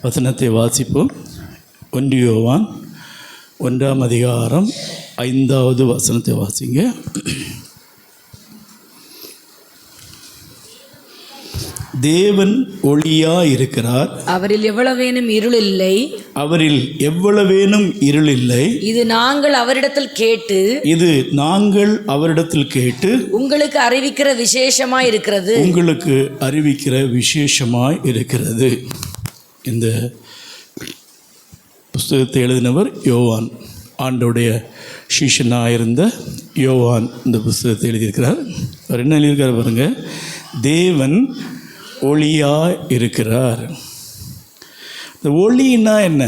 வசனத்தை வாசிப்போம். 1 யோவான் 1ஆம் அதிகாரம் 5வது வசனத்தை வாசிங்க. தேவன் ஒளியாய் இருக்கிறார், அவரில் எவ்வளவேனும் இருள் இல்லை. அவரில் எவ்வளவேனும் இருள் இல்லை. இது நாங்கள் அவரிடத்தில் கேட்டு உங்களுக்கு அறிவிக்கிற விசேஷமாய் இருக்கிறது. இந்த புஸ்தகத்தை எழுதினவர் யோவான், ஆண்டோடைய சீஷனாக இருந்த யோவான் இந்த புஸ்தகத்தை எழுதியிருக்கிறார். அவர் என்ன எழுதியிருக்கார் பாருங்க, தேவன் ஒளியாக இருக்கிறார். இந்த ஒளின்னா என்ன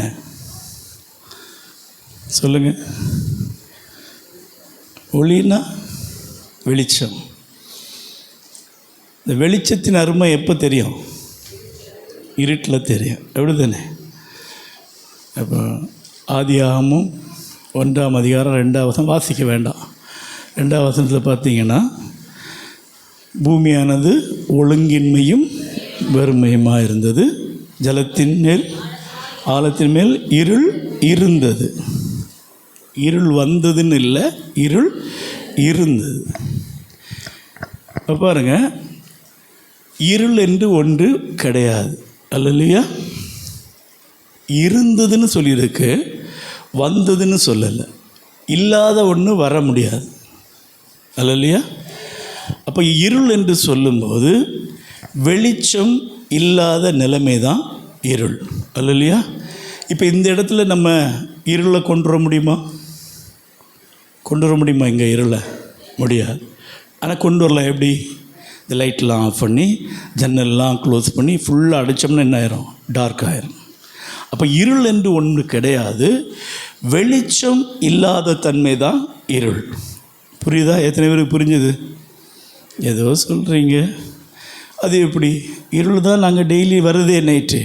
சொல்லுங்க? ஒளின்னா வெளிச்சம். இந்த வெளிச்சத்தின் அருமை எப்போ தெரியும்? இருட்டில் தெரியும். எப்படி தானே? அப்போ ஆதியாகமும் 1ஆம் அதிகாரம் 2ஆம் வசனம் வாசிக்க வேண்டாம். 2ஆம் வசனத்தில் பார்த்தீங்கன்னா, பூமியானது ஒழுங்கின்மையும் வெறுமையுமாக இருந்தது, ஜலத்தின் மேல் ஆழத்தின் மேல் இருள் இருந்தது. இருள் வந்ததுன்னு இல்லை, இருள் இருந்தது. இப்போ பாருங்க, இருள் என்று ஒன்று கிடையாது. அல்லையா? இருந்ததுன்னு சொல்லியிருக்கு, வந்ததுன்னு சொல்லலை. இல்லாத ஒன்று வர முடியாது. அல்லையா? அப்போ இருள் என்று சொல்லும்போது வெளிச்சம் இல்லாத நிலைமை தான் இருள். அல்லையா? இப்போ இந்த இடத்துல நம்ம இருளை கொண்டு வர முடியுமா? இங்கே இருளை முடியாது. ஆனால் கொண்டு வரலாம். எப்படி? இந்த லைட்லாம் ஆஃப் பண்ணி ஜன்னல்லாம் க்ளோஸ் பண்ணி ஃபுல்லாக அடித்தோம்னா என்ன ஆயிரும்? டார்க் ஆயிரும். அப்போ இருள் என்று ஒன்று கிடையாது. வெளிச்சம் இல்லாத தன்மை தான் இருள். புரியுதா? எத்தனை பேருக்கு புரிஞ்சுது? ஏதோ சொல்கிறீங்க. அது எப்படி? இருள் தான் நாங்கள் டெய்லி வருதே நைட்டு.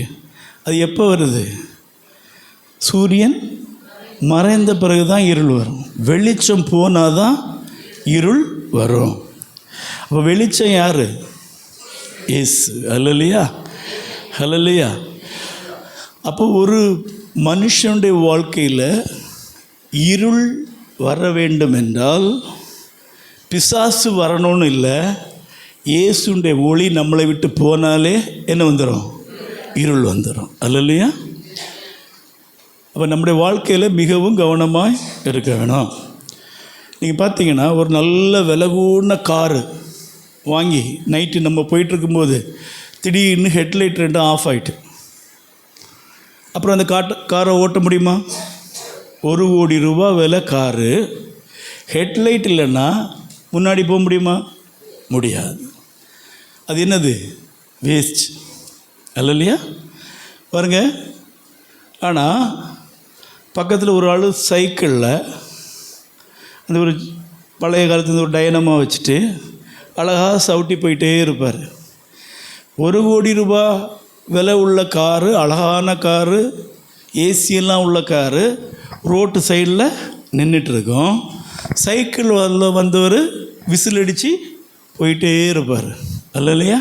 அது எப்போ வருது? சூரியன் மறைந்த பிறகு தான் இருள் வரும். வெளிச்சம் போனால் தான் இருள் வரும். அப்போ வெளிச்சம் யார்? இயேசு. அல்லையா? அப்போ ஒரு மனுஷனுடைய வாழ்க்கையில் இருள் வர வேண்டும் என்றால் பிசாசு வரணும்னு இல்லை, இயேசுடைய ஒளி நம்மளை விட்டு போனாலே என்ன வந்துடும்? இருள் வந்துடும். அல்லையா? அப்போ நம்முடைய வாழ்க்கையில் மிகவும் கவனமாக இருக்க வேணும். நீங்கள் பார்த்தீங்கன்னா, ஒரு நல்ல விலை கூடின காரு வாங்கி நைட்டு நம்ம போயிட்டுருக்கும்போது திடீர்னு ஹெட்லைட் 2 ஆஃப் ஆகிட்டு, அப்புறம் அந்த காரை ஓட்ட முடியுமா? 1 கோடி ரூபா விலை காரு, ஹெட்லைட் இல்லைன்னா முன்னாடி போக முடியுமா? முடியாது. அது என்னது? வேஸ்ட். அல்லையா? பாருங்க. ஆனால் பக்கத்தில் ஒரு ஆள் சைக்கிளில் அந்த ஒரு பழைய காலத்தில் ஒரு டைனமா வச்சுட்டு அழகாக சவுட்டி போயிட்டே இருப்பார். 1 கோடி ரூபா விலை உள்ள காரு, அழகான காரு, ஏசியெல்லாம் உள்ள காரு ரோட்டு சைடில் நின்றுட்டுருக்கோம். சைக்கிள் வந்தவர் விசில் அடித்து போயிட்டே இருப்பார். அல்லையா?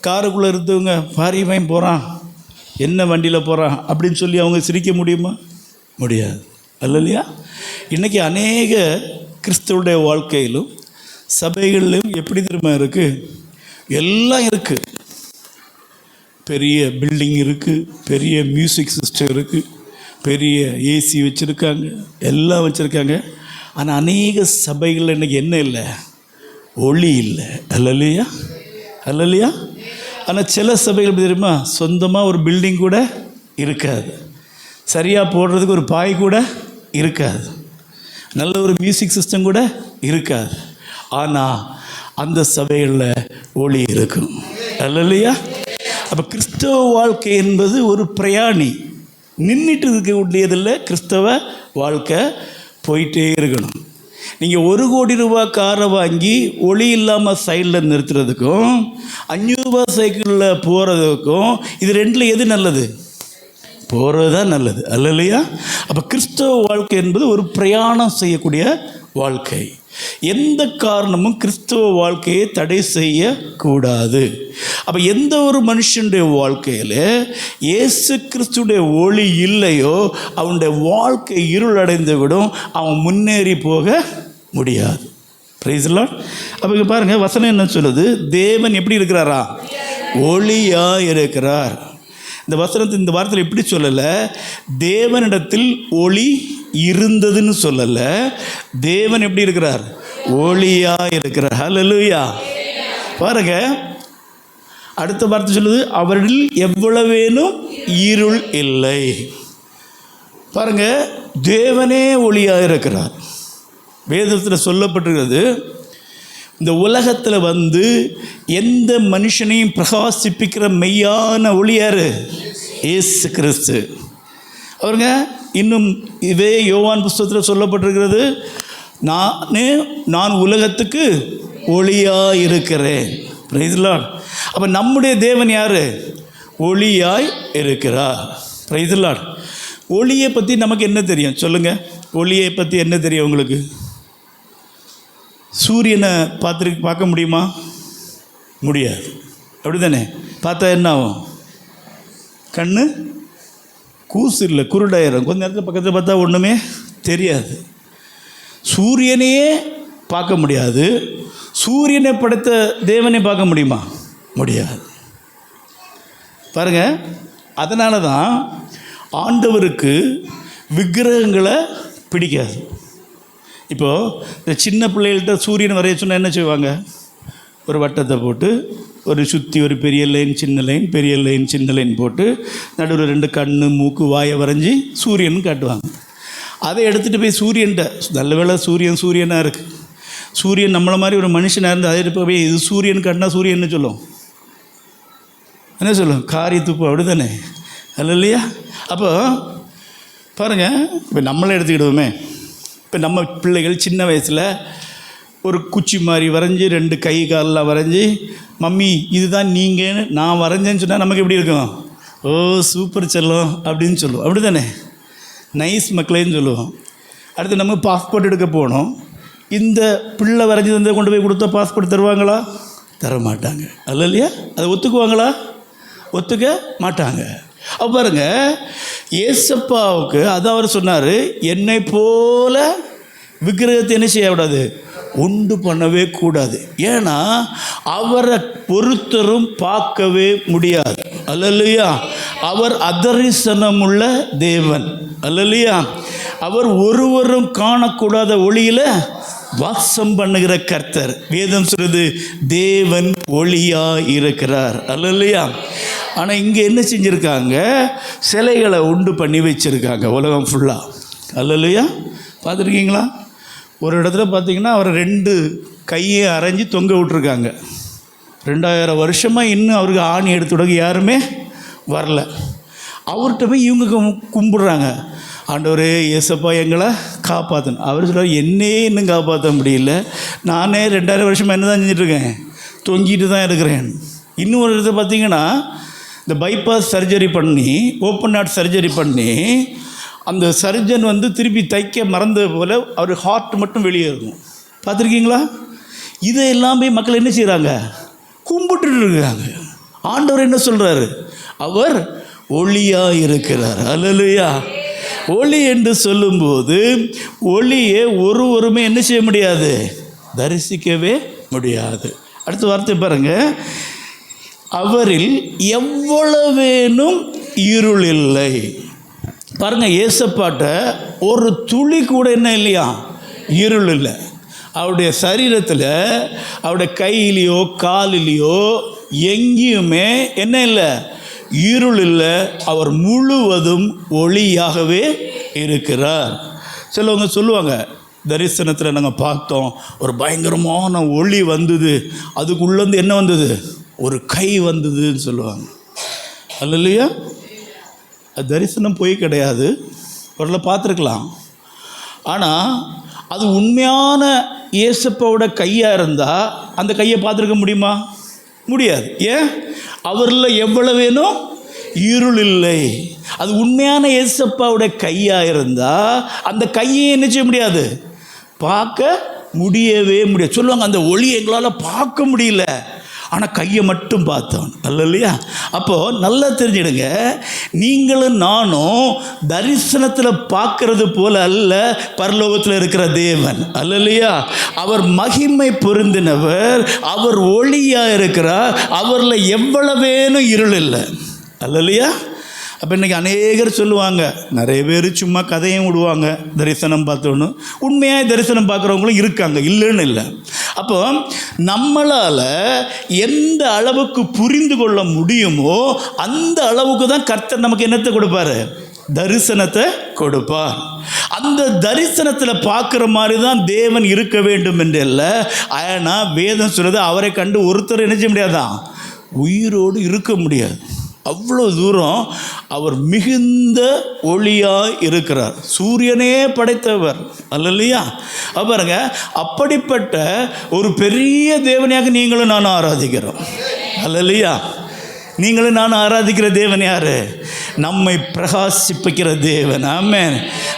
காருக்குள்ளே இருந்தவங்க பாரியவன் போகிறான், என்ன வண்டியில் போகிறான் அப்படின்னு சொல்லி அவங்க சிரிக்க முடியுமா? முடியாது. அல்லையா? இன்றைக்கி அநேக கிறிஸ்தவருடைய வாழ்க்கையிலும் சபைகளிலும் எப்படி தெரியுமா இருக்குது? எல்லாம் இருக்குது. பெரிய பில்டிங் இருக்குது, பெரிய மியூசிக் சிஸ்டம் இருக்குது, பெரிய ஏசி வச்சுருக்காங்க, எல்லாம் வச்சுருக்காங்க. ஆனால் அநேக சபைகளில் இன்றைக்கி என்ன இல்லை? ஒளி இல்லை. அல்லையா? ஆனால் சில சபைகள் எப்படி தெரியுமா? சொந்தமாக ஒரு பில்டிங் கூட இருக்காது, சரியாக போடுறதுக்கு ஒரு பாய் கூட இருக்காது, நல்ல ஒரு மியூசிக் சிஸ்டம் கூட இருக்காது. ஆனால் அந்த சபைகளில் ஒளி இருக்கும். அல்லையா? அப்போ கிறிஸ்தவ வாழ்க்கை என்பது ஒரு பிரயாணி, நின்றுட்டு இருக்கக்கூடியதில்லை. கிறிஸ்தவ வாழ்க்கை போயிட்டே இருக்கணும். நீங்கள் 1 கோடி ரூபா காரை வாங்கி ஒளி இல்லாமல் சைடில் நிறுத்துறதுக்கும் 500 ரூபா சைக்கிளில் போகிறதுக்கும் இது ரெண்டில் எது நல்லது? போகிறது தான் நல்லது, அல்லையா? அப்போ கிறிஸ்தவ வாழ்க்கை என்பது ஒரு பிரயாணம் செய்யக்கூடிய வாழ்க்கை. எந்த காரணமும் கிறிஸ்தவ வாழ்க்கையை தடை செய்யக்கூடாது. அப்போ எந்த ஒரு மனுஷனுடைய வாழ்க்கையில் இயேசு கிறிஸ்துடைய ஒளி இல்லையோ அவனுடைய வாழ்க்கை இருளடைந்து விடும், அவன் முன்னேறி போக முடியாது. Praise the Lord. அப்போ இங்கே பாருங்கள், வசனம் என்ன சொல்லுது? தேவன் எப்படி இருக்கிறாரா? ஒளியாக இருக்கிறார். இந்த வசனத்தை இந்த வார்த்தையில் எப்படி சொல்லலை? தேவனிடத்தில் ஒளி இருந்ததுன்னு சொல்லலை, தேவன் எப்படி இருக்கிறார்? ஒளியாக இருக்கிறார். ஹல்லேலூயா. பாருங்க, அடுத்த வார்த்தை சொல்லுது, அவரில் எவ்வளவேனும் இருள் இல்லை. பாருங்க, தேவனே ஒளியாக இருக்கிறார். வேதத்தில் சொல்லப்பட்டிருக்கிறது, இந்த உலகத்தில் வந்து எந்த மனுஷனையும் பிரகாசிப்பிக்கிற மெய்யான ஒளியார்? இயேசு கிறிஸ்து. அவருங்க இன்னும் இதே யோவான் புஸ்தகத்தில் சொல்லப்பட்டிருக்கிறது, நான் உலகத்துக்கு ஒளியாக இருக்கிறேன். Praise the Lord. அப்போ நம்முடைய தேவன் யார்? ஒளியாய் இருக்கிறார். Praise the Lord. ஒளியை பற்றி நமக்கு என்ன தெரியும் சொல்லுங்கள்? ஒளியை பற்றி என்ன தெரியும் உங்களுக்கு? சூரியனை பார்க்க முடியுமா? முடியாது. அப்படி தானே? பார்த்தா என்ன ஆகும்? கண்ணு கூசு இல்லை, குருடாயிரும். கொஞ்ச நேரத்தில் பக்கத்தில் பார்த்தா ஒன்றுமே தெரியாது. சூரியனையே பார்க்க முடியாது. சூரியனை படைத்த தேவனை பார்க்க முடியுமா? முடியாது. பாருங்கள், அதனால தான் ஆண்டவருக்கு விக்கிரகங்களை பிடிக்காது. இப்போது இந்த சின்ன பிள்ளைகள்கிட்ட சூரியன் வரைய சொன்னால் என்ன செய்வாங்க? ஒரு வட்டத்தை போட்டு ஒரு சுற்றி ஒரு பெரிய லைன் சின்ன லைன் பெரிய லைன் சின்ன லைன் போட்டு நடுவில் 2 கண்ணு மூக்கு வாயை வரைஞ்சி சூரியன் காட்டுவாங்க. அதை எடுத்துகிட்டு போய் சூரியன்ட்ட, நல்ல வேளை சூரியனாக இருக்குது. சூரியன் நம்மளை மாதிரி ஒரு மனுஷனாக இருந்து அதை எடுத்து போய் இது சூரியன் காட்டினா சூரியன்னு சொல்லும். என்ன சொல்லும்? காரி துப்பு. அப்படி தானே? அல்ல இல்லையா? அப்போ பாருங்கள், இப்போ நம்மளே எடுத்துக்கிடுவோமே. இப்போ நம்ம பிள்ளைகள் சின்ன வயசில் ஒரு குச்சி மாதிரி வரைஞ்சி 2 கை காலெலாம் வரைஞ்சி, மம்மி இதுதான் நீங்கள் நான் வரைஞ்சேன்னு சொன்னால் நமக்கு எப்படி இருக்கும்? ஓ சூப்பர் செல்லம் அப்படின்னு சொல்லுவோம். அப்படி தானே? நைஸ் மக்களேன்னு சொல்லுவோம். அடுத்து நம்ம பாஸ்போர்ட் எடுக்க போனோம். இந்த பிள்ளை வரைஞ்சி வந்து கொண்டு போய் கொடுத்தா பாஸ்போர்ட் தருவாங்களா? தர மாட்டாங்க. அல்ல இல்லையா? அதை ஒத்துக்குவாங்களா? ஒத்துக்க மாட்டாங்க. அப்போ பாருங்க, ஏசப்பாவுக்கு அதான் அவர் சொன்னார், என்னை போல விக்கிரகத்தை என்ன செய்யக்கூடாது? உண்டு பண்ணவே கூடாது. ஏன்னா அவரை பொறுத்தரும் பார்க்கவே முடியாது. அல்லல்லையா? அவர் அதரிசனமுள்ள தேவன். அல்லல்லையா? அவர் ஒருவரும் காணக்கூடாத ஒளியில் வாசம் பண்ணுகிற கர்த்தர். வேதம் சொல்றது தேவன் ஒளியாக இருக்கிறார். அல்லல்லையா? ஆனால் இங்கே என்ன செஞ்சுருக்காங்க? சிலைகளை உண்டு பண்ணி வச்சுருக்காங்க உலகம் ஃபுல்லாக. அல்லல்லையா? பார்த்துருக்கீங்களா? ஒரு இடத்துல பார்த்தீங்கன்னா அவர் 2 கையை அரைஞ்சி தொங்க விட்டுருக்காங்க. 2000 வருஷமாக இன்னும் அவருக்கு ஆணி எடுத்து விட யாருமே வரல. அவர்கிட்ட போய் இவங்க கும்பிடுறாங்க, ஆண்டவரே ஏசப்பா எங்களை காப்பாற்றணும். அவர் சொல்கிறார், என்னையே இன்னும் காப்பாற்ற முடியல, நானே 2000 வருஷமாக என்ன தான் செஞ்சிட்ருக்கேன்? தொங்கிட்டு தான் இருக்கிறேன். இன்னும் ஒரு இடத்துல பார்த்தீங்கன்னா இந்த பைபாஸ் சர்ஜரி பண்ணி, ஓப்பன் ஹார்ட் சர்ஜரி பண்ணி, அந்த சர்ஜன் வந்து திருப்பி தைக்க மறந்தது போல் அவர் ஹார்ட் மட்டும் வெளியே இருக்கும். பார்த்துருக்கீங்களா? இதை எல்லாமே மக்கள் என்ன செய்கிறாங்க? கும்பிட்டுட்டு இருக்காங்க. ஆண்டவர் என்ன சொல்கிறாரு? அவர் ஒளியாக இருக்கிறார். அல்லேலூயா. ஒளி என்று சொல்லும்போது ஒளியை ஒருவருமே என்ன செய்ய முடியாது? தரிசிக்கவே முடியாது. அடுத்த வார்த்தை பாருங்கள், அவரில் எவ்வளவேனும் இருள் இல்லை. பாருங்கள், ஏசப்பாட்ட ஒரு துளி கூட என்ன இல்லையா? இருள் இல்லை. அவருடைய சரீரத்தில், அவருடைய கையிலையோ காலிலையோ எங்கேயுமே என்ன இல்லை? இருள் இல்லை. அவர் முழுவதும் ஒளியாகவே இருக்கிறார். சிலவங்க சொல்லுவாங்க, தரிசனத்தில் நாங்கள் பார்த்தோம், ஒரு பயங்கரமான ஒளி வந்தது, அதுக்குள்ளேருந்து என்ன வந்தது? ஒரு கை வந்ததுன்னு சொல்லுவாங்க. அல்ல இல்லையா? அது தரிசனம் போய் கிடையாது, ஒரு பார்த்துருக்கலாம். ஆனால் அது உண்மையான இயேசப்பாவோட கையாக இருந்தால் அந்த கையை பார்த்துருக்க முடியுமா? முடியாது. ஏன்? அவரில் எவ்வளவு வேணும்? இருள் இல்லை. அது உண்மையான ஏசப்பாவுடைய கையாக இருந்தால் அந்த கையை என்ன செய்ய முடியாது, பார்க்க முடியவே முடியாது. சொல்லுவாங்க, அந்த ஒளி எங்களால் பார்க்க முடியல, ஆனால் கையை மட்டும் பார்த்தோம். அல்லையா? அப்போது நல்லா தெரிஞ்சிடுங்க, நீங்களும் நானும் தரிசனத்தில் பார்க்கறது போல அல்ல பரலோகத்தில் இருக்கிற தேவன். அல்லையா? அவர் மகிமை பொருந்தினவர், அவர் ஒளியாக இருக்கிறார், அவரில் எவ்வளவேனும் இருள் இல்லை. அல்லையா? அப்போ இன்றைக்கி அநேகர் சொல்லுவாங்க, நிறைய பேர் சும்மா கதையும் விடுவாங்க தரிசனம் பார்த்தோன்னு. உண்மையாக தரிசனம் பார்க்குறவங்களும் இருக்காங்க, இல்லைன்னு இல்லை. அப்போ நம்மளால் எந்த அளவுக்கு புரிந்து கொள்ள முடியுமோ அந்த அளவுக்கு தான் கர்த்தர் நமக்கு என்னத்தை கொடுப்பார், தரிசனத்தை கொடுப்பார். அந்த தரிசனத்தில் பார்க்குற மாதிரி தான் தேவன் இருக்க வேண்டும் என்று இல்லை. ஆனால் வேதம் சொல்கிறது, அவரை கண்டு ஒருத்தர் என்ன செய்ய முடியாதான், உயிரோடு இருக்க முடியாது. அவ்வளோ தூரம் அவர் மிகுந்த ஒளியாக இருக்கிறார். சூரியனே படைத்தவர். அல்லையா? பாருங்க, அப்படிப்பட்ட ஒரு பெரிய தேவனையாக நீங்களும் நானும் ஆராதிக்கிறோம். அல்லையா? நீங்களும் நான் ஆராதிக்கிற தேவன் யார்? நம்மை பிரகாசிப்பிக்கிற தேவன். ஆமென்.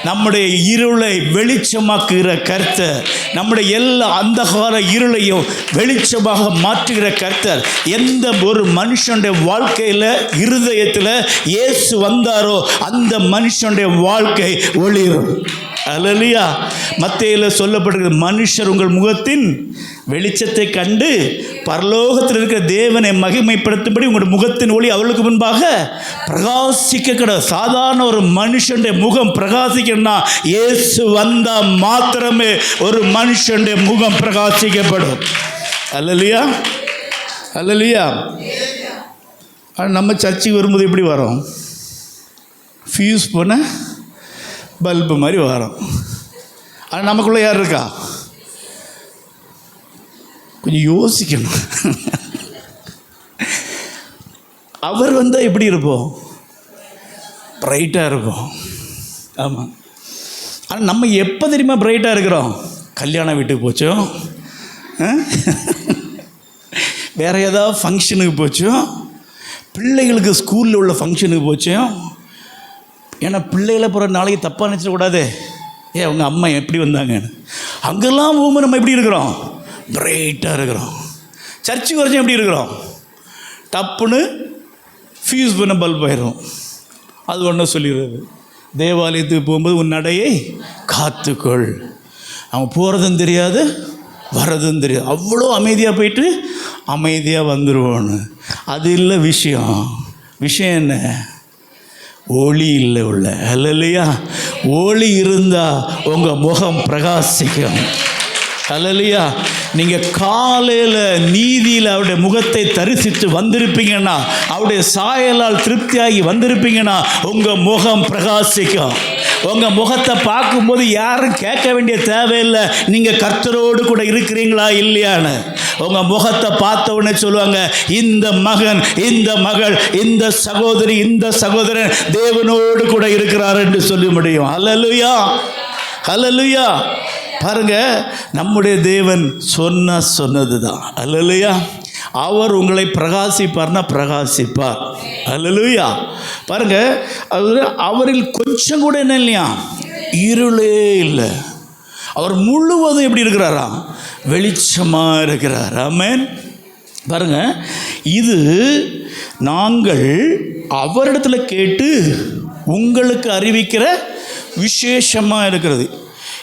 நம்முடைய இருளை வெளிச்சமாக்குகிற கர்த்தர், நம்முடைய எல்லா அந்தகார இருளையும் வெளிச்சமாக மாற்றுகிற கர்த்தர். எந்த ஒரு மனுஷனுடைய வாழ்க்கையில் இருதயத்தில் இயேசு வந்தாரோ அந்த மனுஷனுடைய வாழ்க்கை ஒளிரும். அல்லேலூயா. மத்தேயுவில் சொல்லப்பட்டிருக்கிறது, மனுஷர் உங்கள் முகத்தின் வெளிச்சத்தை கண்டு பரலோகத்தில் இருக்கிற தேவனை மகிமைப்படுத்தும்படி உங்களுடைய முகத்தின் ஒளி அவர்களுக்கு முன்பாக பிரகாசிக்க கிடையாது. சாதாரண ஒரு மனுஷனுடைய முகம் பிரகாசிக்கணும்னா இயேசு வந்தால் மாத்திரமே ஒரு மனுஷனுடைய முகம் பிரகாசிக்கப்படும். அல்லேலூயா, அல்லேலூயா. ஆனால் நம்ம சர்ச்சுக்கு வரும்போது எப்படி வரோம்? ஃபியூஸ் போன பல்பு மாதிரி வரோம். ஆனால் நமக்குள்ளே யார் இருக்கா? கொஞ்சம் யோசிக்கணும். அவர் வந்தால் எப்படி இருப்போம்? பிரைட்டாக இருப்போம். ஆமாம். ஆனால் நம்ம எப்போ தெரியுமா பிரைட்டாக இருக்கிறோம்? கல்யாண வீட்டுக்கு போச்சோம், வேறு ஏதாவது ஃபங்க்ஷனுக்கு போச்சோம், பிள்ளைகளுக்கு ஸ்கூலில் உள்ள ஃபங்க்ஷனுக்கு போச்சோம். ஏன்னா பிள்ளைகளை போகிற நாளைக்கு தப்பாக நினச்சிடக்கூடாது. அவங்க அம்மா எப்படி வந்தாங்கன்னு. அங்கெல்லாம் போகும்போது நம்ம எப்படி இருக்கிறோம்? பிரைட்டாக இருக்கிறோம். சர்ச்சுக்கு வரைக்கும் எப்படி இருக்கிறோம்? டப்புன்னு ஃபியூஸ் பண்ண பல்ப் ஆயிரும். அது ஒன்றும் சொல்லிடுறது, தேவாலயத்துக்கு போகும்போது உன் நடையை காத்துக்கொள். அவங்க போகிறதும் தெரியாது, வர்றதும் தெரியாது. அவ்வளோ அமைதியாக போயிட்டு அமைதியாக வந்துடுவோன்னு. அது இல்லை விஷயம். விஷயம் என்ன? ஒளி இல்லை உள்ள. அல்லையா? ஒளி இருந்தால் உங்கள் முகம் பிரகாசிக்கும். அல்லையா? நீங்கள் காலையில் நீதியில் அவருடைய முகத்தை தரிசித்து வந்திருப்பீங்கன்னா, அவருடைய சாயலால் திருப்தியாகி வந்திருப்பீங்கன்னா உங்கள் முகம் பிரகாசிக்கும். உங்கள் முகத்தை பார்க்கும்போது யாரும் கேட்க வேண்டிய தேவையில்லை, நீங்கள் கர்த்தரோடு கூட இருக்கிறீங்களா இல்லையான்னு. உங்கள் முகத்தை பார்த்த உடனே சொல்லுவாங்க, இந்த மகன், இந்த மகள், இந்த சகோதரி, இந்த சகோதரன் தேவனோடு கூட இருக்கிறார் என்று சொல்ல முடியும். அல்லேலூயா, அல்லேலூயா. பாருங்க, நம்முடைய தேவன் சொன்னது தான். அல்லேலூயா. அவர் உங்களை பிரகாசிப்பார்னா பிரகாசிப்பார். அல்லேலூயா. பாருங்க, அவரில் கொஞ்சம் கூட என்ன இல்லையா, இருளே இல்லை. அவர் முழுவதும் எப்படி இருக்கிறாரா? வெளிச்சமாக இருக்கிறார். ஆமென். பாருங்க, இது நாங்கள் அவரிடத்தில் கேட்டு உங்களுக்கு அறிவிக்கிற விசேஷமாக இருக்கிறது.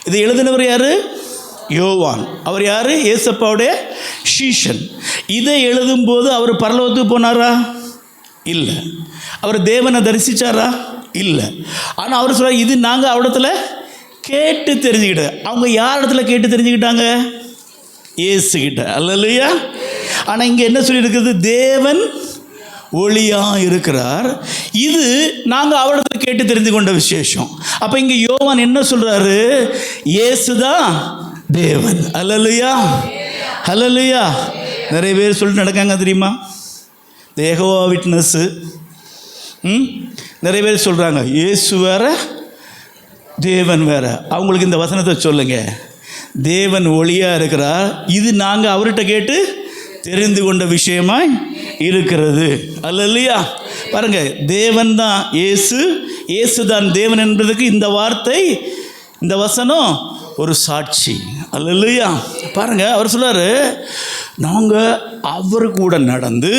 இதை எழுதினவர் யார்? யோவான். அவர் யார்? ஏசப்பாவுடைய சீஷன். இதை எழுதும்போது அவர் பரலோகத்துக்கு போனாரா? இல்லை. அவர் தேவனை தரிசித்தாரா? இல்லை. ஆனால் அவர் சொல்கிறார், இது நாங்கள் அவரிடத்துல கேட்டு தெரிஞ்சுக்கிட்ட. அவங்க யார் இடத்துல கேட்டு தெரிஞ்சுக்கிட்டாங்க? இயேசுகிட்ட. அல்லேலூயா. ஆனால் இங்கே என்ன சொல்லியிருக்குது? தேவன் ஒளியாக இருக்கிறார். இது நாங்கள் அவரிடத்துல கேட்டு தெரிந்து கொண்ட விசேஷம். அப்போ இங்கே யோவான் என்ன சொல்கிறாரு? இயேசுதான் தேவன். அல்லேலூயா, அல்லேலூயா. நிறைய பேர் சொல்லிட்டு நடக்காங்க தெரியுமா? யெகோவா விட்னஸ்ஸு. நிறைய பேர் சொல்கிறாங்க இயேசு வேற, தேவன் வேற. அவங்களுக்கு இந்த வசனத்தை சொல்லுங்க. தேவன் ஒளியாக இருக்கிறார், இது நாங்கள் அவர்கிட்ட கேட்டு தெரிந்து கொண்ட விஷயமாய் இருக்கிறது. அல்லேலூயா. பாருங்க, தேவன் தான் இயேசு, இயேசுதான் தேவன் என்பதற்கு இந்த வார்த்தை, இந்த வசனம் ஒரு சாட்சி. அல்லேலூயா. பாருங்க, அவர் சொல்றாரு, நாங்கள் அவரு கூட நடந்து,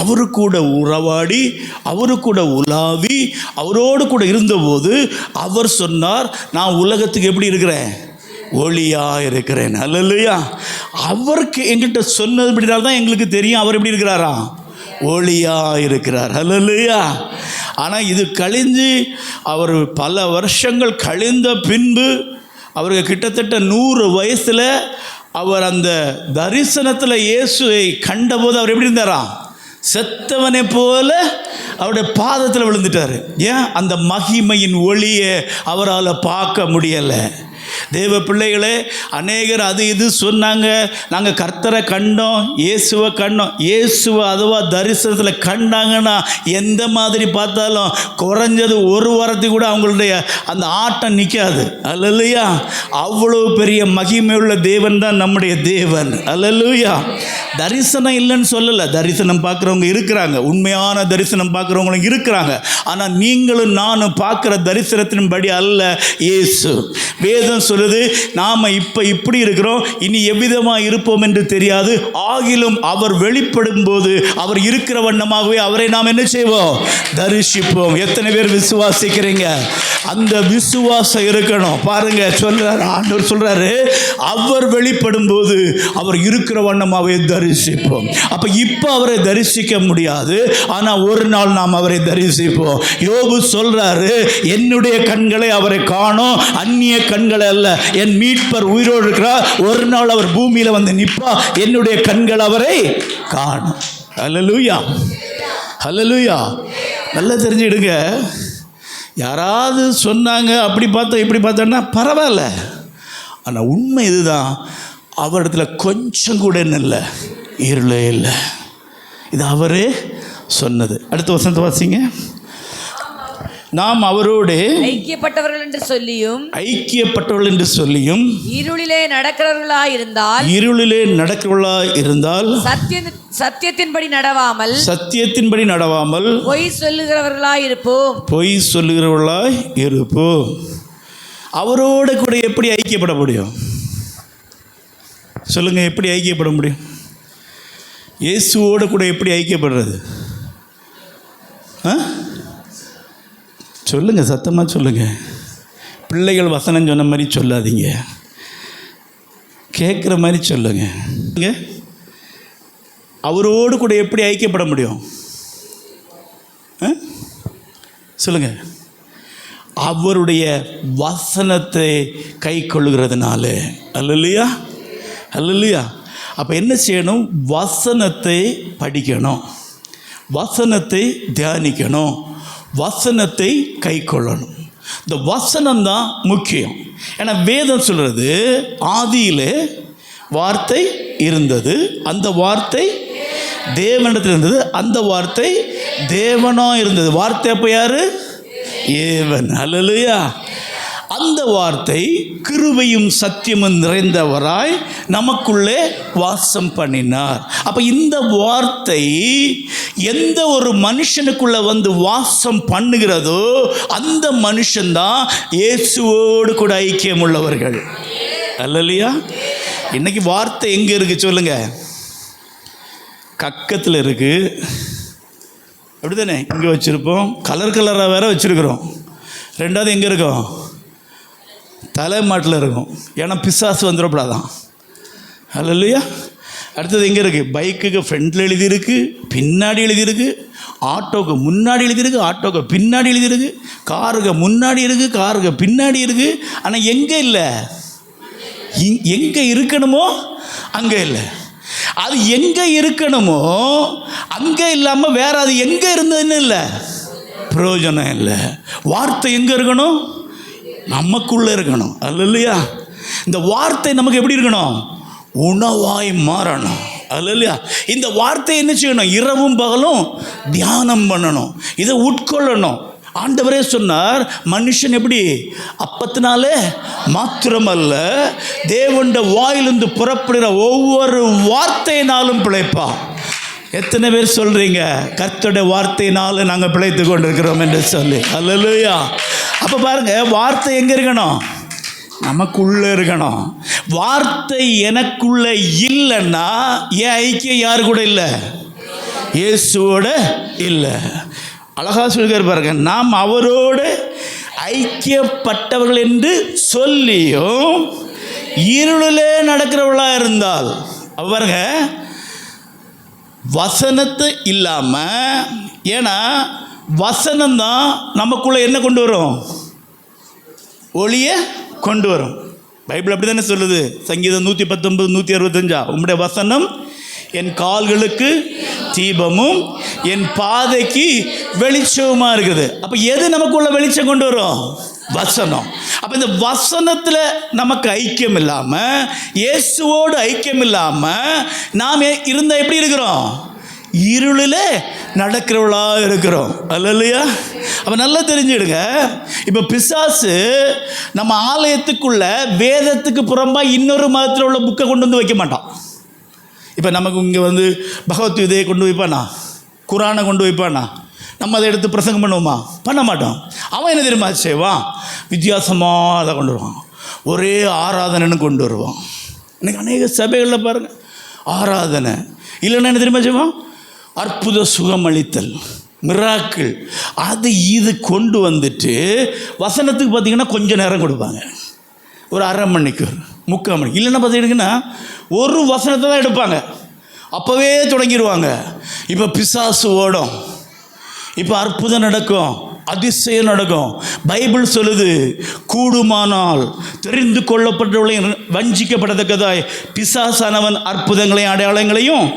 அவரு கூட உறவாடி, அவரு கூட உலாவி, அவரோடு கூட இருந்தபோது அவர் சொன்னார், நான் உலகத்துக்கு எப்படி இருக்கிறேன்? ஒளியாக இருக்கிறேன். அல்லேலூயா. அவருக்கு எங்கிட்ட சொன்னது அப்படினால்தான் எங்களுக்கு தெரியும் அவர் எப்படி இருக்கிறாரா? ஒளியாக இருக்கிறார். அல்லேலூயா. ஆனால் இது கழிஞ்சு அவர் பல வருஷங்கள் கழிந்த பின்பு, அவருக்கு கிட்டத்தட்ட 100 வயசில் அவர் அந்த தரிசனத்தில் இயேசுவை கண்டபோது அவர் எப்படி இருந்தாரா? செத்தவனை போல அவருடைய பாதத்தில் விழுந்துட்டார். ஏன்? அந்த மகிமையின் ஒளியை அவரால் பார்க்க முடியலை. தேவ பிள்ளைகளே, அநேகர் அது இது சொன்னாங்க, நாங்கள் கர்த்தரை கண்டோம், இயேசுவை கண்டோம். இயேசுவை அதுவா தரிசனத்தில் கண்டாங்கன்னா எந்த மாதிரி பார்த்தாலும் குறைஞ்சது ஒரு வாரத்துக்கு கூட அவங்களுடைய அந்த ஆட்டம் நிற்காது. அல்லேலூயா. அவ்வளோ பெரிய மகிமை உள்ள தேவன் தான் நம்முடைய தேவன். அல்லேலூயா. தரிசனம் இல்லைன்னு சொல்லலை, தரிசனம் பார்க்குறவங்க இருக்கிறாங்க, உண்மையான தரிசனம் பார்க்குறவங்களும் இருக்கிறாங்க. ஆனால் நீங்களும் நானும் பார்க்குற தரிசனத்தின்படி அல்ல இயேசு. வேதம் சொல்லுது, நாம் இப்போ இப்படி இருக்கிறோம், இனி எவ்விதமாக இருப்போம் என்று தெரியாது, ஆகிலும் அவர் வெளிப்படும் போது அவர் இருக்கிற வண்ணமாகவே அவரை நாம் என்ன செய்வோம்? தரிசிப்போம். எத்தனை பேர் விசுவாசிக்கிறீங்க? அந்த விசுவாசம் இருக்கணும். பாருங்க, சொல்றாரு, ஆண்டவர் சொல்றாரு, அவர் வெளிப்படும் போது அவர் இருக்கிற வண்ணமாகவே தரிசிப்போம். அப்ப இப்போ அவரை தரிசிக்க முடியாது, ஆனால் ஒரு நாள் நாம் அவரை தரிசிப்போம். யோபு சொல்றாரு, என்னுடைய கண்களை அவரை காணோம், அந்நிய கண்களை அல்ல, என் மீட்பர் உயிரோடு இருக்கிறார், ஒரு நாள் அவர் பூமியில் வந்து நிற்பா, என்னுடைய கண்கள் அவரை காணும். ஹல்லேலூயா. ஹல்லேலூயா. நல்லா தெரிஞ்சுடுங்க. யாராவது சொன்னாங்க அப்படி பார்த்தோம் இப்படி பார்த்தோன்னா பரவாயில்ல, ஆனால் உண்மை இதுதான், அவரிடத்துல கொஞ்சம் கூட என்ன இல்லை, இருளே இல்லை. இது அவரே சொன்னது. அடுத்த வசனத்தை வாசிங்க. நாம் அவரோடு ஐக்கியப்பட்டவர்கள் என்று சொல்லியும் இருளிலே நடக்கிறவர்களாய் இருந்தால் சத்தியத்தின்படி நடவாமல் பொய் சொல்லுகிறவர்களாய் இருப்போம். அவரோடு கூட எப்படி ஐக்கியப்பட முடியும்? சொல்லுங்க, எப்படி ஐக்கியப்பட முடியும்? இயேசுவோடு கூட எப்படி ஐக்கியப்படுறது? சொல்லுங்க, சத்தமாக சொல்லுங்க. பிள்ளைகள் வசனம் சொன்ன மாதிரி சொல்லாதீங்க, கேட்குற மாதிரி சொல்லுங்க. அவரோடு கூட எப்படி ஐக்கியப்பட முடியும்? சொல்லுங்க. அவருடைய வசனத்தை கை கொள்ளுகிறதுனால. அல்லேலூயா. அல்லேலூயா. அப்போ என்ன செய்யணும்? வசனத்தை படிக்கணும், வசனத்தை தியானிக்கணும், வசனத்தை கை கொள்ளணும். இந்த வசனம்தான் முக்கியம். ஏன்னா வேதம் சொல்கிறது, ஆதியிலே வார்த்தை இருந்தது, அந்த வார்த்தை தேவனிடத்தில் இருந்தது, அந்த வார்த்தை தேவனாக இருந்தது. வார்த்தை அப்போ யாரு? தேவன். அல்லேலூயா. அந்த வார்த்தை கிருபையும் சத்தியமும் நிறைந்தவராய் நமக்குள்ளே வாசம் பண்ணினார். அப்போ இந்த வார்த்தை எந்த ஒரு மனுஷனுக்குள்ளே வந்து வாசம் பண்ணுகிறதோ அந்த மனுஷன்தான் இயேசுவோடு கூட ஐக்கியம் உள்ளவர்கள். அல்லேலூயா. இன்னைக்கு வார்த்தை எங்கே இருக்குது சொல்லுங்க? கக்கத்தில் இருக்குது, அப்படி தானே? இங்கே வச்சுருப்போம், கலர் கலராக வேற வச்சுருக்குறோம். ரெண்டாவது எங்கே இருக்கும்? தலைமாட்டில் இருக்கும். ஏன்னா பிசாசு வந்துடப்படாதான். அல்லேலூயா. அடுத்தது எங்கே இருக்குது? பைக்குக்கு ஃப்ரண்டில் எழுதியிருக்கு, பின்னாடி எழுதியிருக்கு, ஆட்டோவுக்கு முன்னாடி எழுதியிருக்கு, ஆட்டோவுக்கு பின்னாடி எழுதியிருக்கு, காருக்கு முன்னாடி இருக்குது, காருக்கு பின்னாடி இருக்குது. ஆனால் எங்கே இல்லை? எங்கே இருக்கணுமோ அங்கே இல்லை. அது எங்கே இருக்கணுமோ அங்கே இல்லாமல் வேற அது எங்கே இருந்ததுன்னு இல்லை, பிரயோஜனம் இல்லை. வார்த்தை எங்கே இருக்கணும்? நமக்குள்ளே இருக்கணும். அல்லேலூயா. இந்த வார்த்தை நமக்கு எப்படி இருக்கணும்? உணவாய் மாறணும். அல்லேலூயா. இந்த வார்த்தை என்ன செய்யணும்? இரவும் பகலும் தியானம் பண்ணணும், இதை உட்கொள்ளணும். ஆண்டவரே சொன்னார், மனுஷன் எப்படி அப்பத்தினாலே மாத்திரமல்ல தேவனுடைய வாயிலிருந்து புறப்படுகிற ஒவ்வொரு வார்த்தையினாலும் பிழைப்பான். எத்தனை பேர் சொல்கிறீங்க கர்த்தருடைய வார்த்தையினால் நாங்கள் பிழைத்து கொண்டிருக்கிறோம் என்று சொல்லி? அல்லேலூயா. அப்போ பாருங்கள், வார்த்தை எங்கே இருக்கணும்? நமக்குள்ளே இருக்கணும். வார்த்தை எனக்குள்ளே இல்லைன்னா என் ஐக்கியம் யாரு கூட இல்லை? இயேசுவோட இல்லை. அழகாக சொல்லிக்கார் பாருங்க, நாம் அவரோடு ஐக்கியப்பட்டவர்கள் என்று சொல்லியும் இருளிலே நடக்கிறவர்களாக இருந்தால், பாருங்க, வசனத்தை இல்லாமல், ஏன்னா வசனம்தான் நமக்குள்ளே என்ன கொண்டு வரும்? ஒளியை கொண்டு வரும். பைபிள் அப்படி தானே சொல்லுது. சங்கீதம் 119 165, உம்முடைய வசனம் என் கால்களுக்கு தீபமும் என் பாதைக்கு வெளிச்சமா இருக்குது. அப்போ எது நமக்குள்ள வெளிச்சம் கொண்டு வரும்? வசனம். அப்போ இந்த வசனத்தில் நமக்கு ஐக்கியம் இல்லாமல், இயேசுவோடு ஐக்கியம் இல்லாமல் நாம் இருந்தால் எப்படி இருக்கிறோம்? இருளில் நடக்கிறவளாக இருக்கிறோம். அல்லையா? அப்போ நல்லா தெரிஞ்சுடுங்க. இப்போ பிசாசு நம்ம ஆலயத்துக்குள்ள வேதத்துக்கு புறம்பாக இன்னொரு மதத்தில் உள்ள புக்கை கொண்டு வந்து வைக்க மாட்டான். இப்போ நமக்கு இங்கே வந்து பகவத்கீதையை கொண்டு வைப்பானா, குரானை கொண்டு வைப்பானா? நம்ம அதை எடுத்து பிரசங்கம் பண்ணுவோமா? பண்ண மாட்டோம். அவன் என்ன தெரியுமா செய்வான்? வித்தியாசமாக அதை கொண்டு வருவான். ஒரே ஆராதனைன்னு கொண்டு வருவான். இன்றைக்கி அநேக சபைகளில் பாருங்கள், ஆராதனை இல்லைன்னா என்ன தெரியுமா செய்வான்? அற்புத சுகமளித்தல், மிராக்கிள், அது இது கொண்டு வந்துட்டு வசனத்துக்கு பார்த்திங்கன்னா கொஞ்சம் நேரம் கொடுப்பாங்க. ஒரு அரை மணிக்கு, முக்கால் மணிக்கு. இல்லைன்னா பார்த்திங்கன்னா ஒரு வசனத்தை தான் எடுப்பாங்க, அப்போவே தொடங்கிடுவாங்க. இப்போ பிசாசு ஓடும், இப்போ அற்புதம் நடக்கும், அதிசயம் நடக்கும். பைபிள் சொல்லுது, கூடுமானால் தெரிந்து கொள்ளப்பட்டவர்களை வஞ்சிக்கப்படத்தக்கதாய் பிசாசானவன் அற்புதங்களையும் அடையாளங்களையும்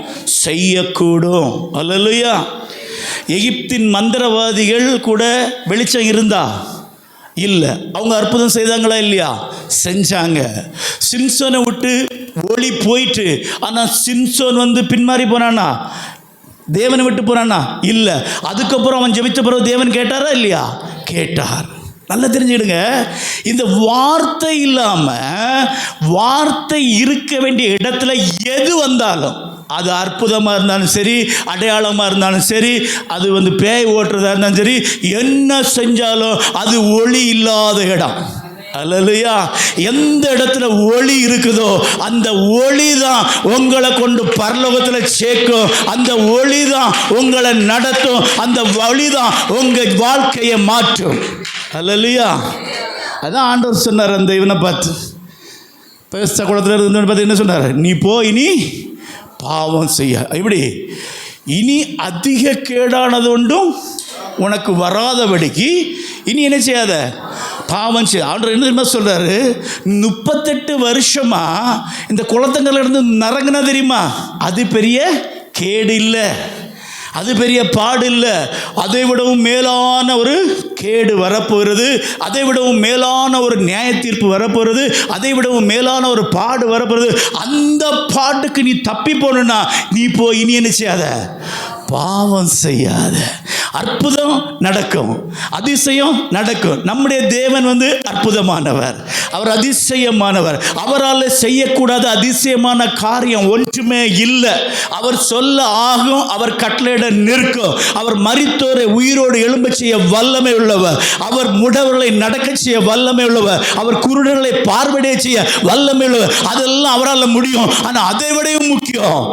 செய்யக்கூடும். அல்லேலூயா. எகிப்தின் மந்திரவாதிகள் கூட வெளிச்சம் இருந்தா இல்லை, அவங்க அற்புதம் செய்தாங்களா இல்லையா? செஞ்சாங்க. சிம்சோனை விட்டு ஒளி போயிட்டு, ஆனால் சிம்சோன் வந்து பின்மாறி போனானா? தேவனை விட்டு போறானா? இல்லை. அதுக்கப்புறம் அவன் ஜெபித்த பிறகு தேவன் கேட்டாரா இல்லையா? கேட்டார். நல்லா தெரிஞ்சுடுங்க, இந்த வார்த்தை இல்லாமல் வார்த்தை இருக்க வேண்டிய இடத்துல எது வந்தாலும், அது அற்புதமாக இருந்தாலும் சரி, அடையாளமாக இருந்தாலும் சரி, அது வந்து பேய் ஓட்டுறதா இருந்தாலும் சரி, என்ன செஞ்சாலும் அது ஒளி இல்லாத இடம். அல்லேலூயா. எந்த இடத்துல ஒளி இருக்குதோ அந்த ஒளி தான் உங்களை கொண்டு பரலோகத்தில் சேர்க்கும். அந்த ஒளி தான் உங்களை நடத்தும். அந்த ஒளி தான் உங்கள் வாழ்க்கையை மாற்றும். அல்லேலூயா. அதான் ஆண்டவர் சொன்னார் அந்த இவனை பார்த்து, பெஸ்த குளத்தில் இருந்தவனை பார்த்து என்ன சொன்னார்? நீ போய் இனி பாவம் செய்ய, இப்படி இனி அதிக கேடானது ஒன்றும் உனக்கு வராதபடிக்கு இனி என்ன செய்யாத, பாவம் செய்ய. ஆண்டவர் என்ன தெரியுமா சொல்கிறாரு? 38 வருஷமாக இந்த குளத்தங்கள்ல இருந்து நரங்கினா தெரியுமா? அது பெரிய கேடு இல்லை, அது பெரிய பாடு இல்லை. அதை விடவும் மேலான ஒரு கேடு வரப்போகிறது, அதை விடவும் மேலான ஒரு நியாய தீர்ப்பு வரப்போகிறது, அதை விடவும் மேலான ஒரு பாடு வரப்போகிறது. அந்த பாட்டுக்கு நீ தப்பி போகணுன்னா நீ போய் இனி என்ன செய்யாத, பாவம் செய்யாத. அற்புதம் நடக்கும், அதிசயம் நடக்கும். நம்முடைய தேவன் வந்து அற்புதமானவர், அவர் அதிசயமானவர். அவரால் செய்யக்கூடாத அதிசயமான காரியம் ஒன்றுமே இல்லை. அவர் சொல்ல ஆகும், அவர் கட்டளையிட நிற்கும். அவர் மரித்தோரை உயிரோடு எழும்ப செய்ய வல்லமை உள்ளவர். அவர் முடவர்களை நடக்க செய்ய வல்லமை உள்ளவர். அவர் குருடர்களை பார்வையிட செய்ய வல்லமை உள்ளவர். அதெல்லாம் அவரால் முடியும். ஆனால் அதை விடவும் முக்கியம்,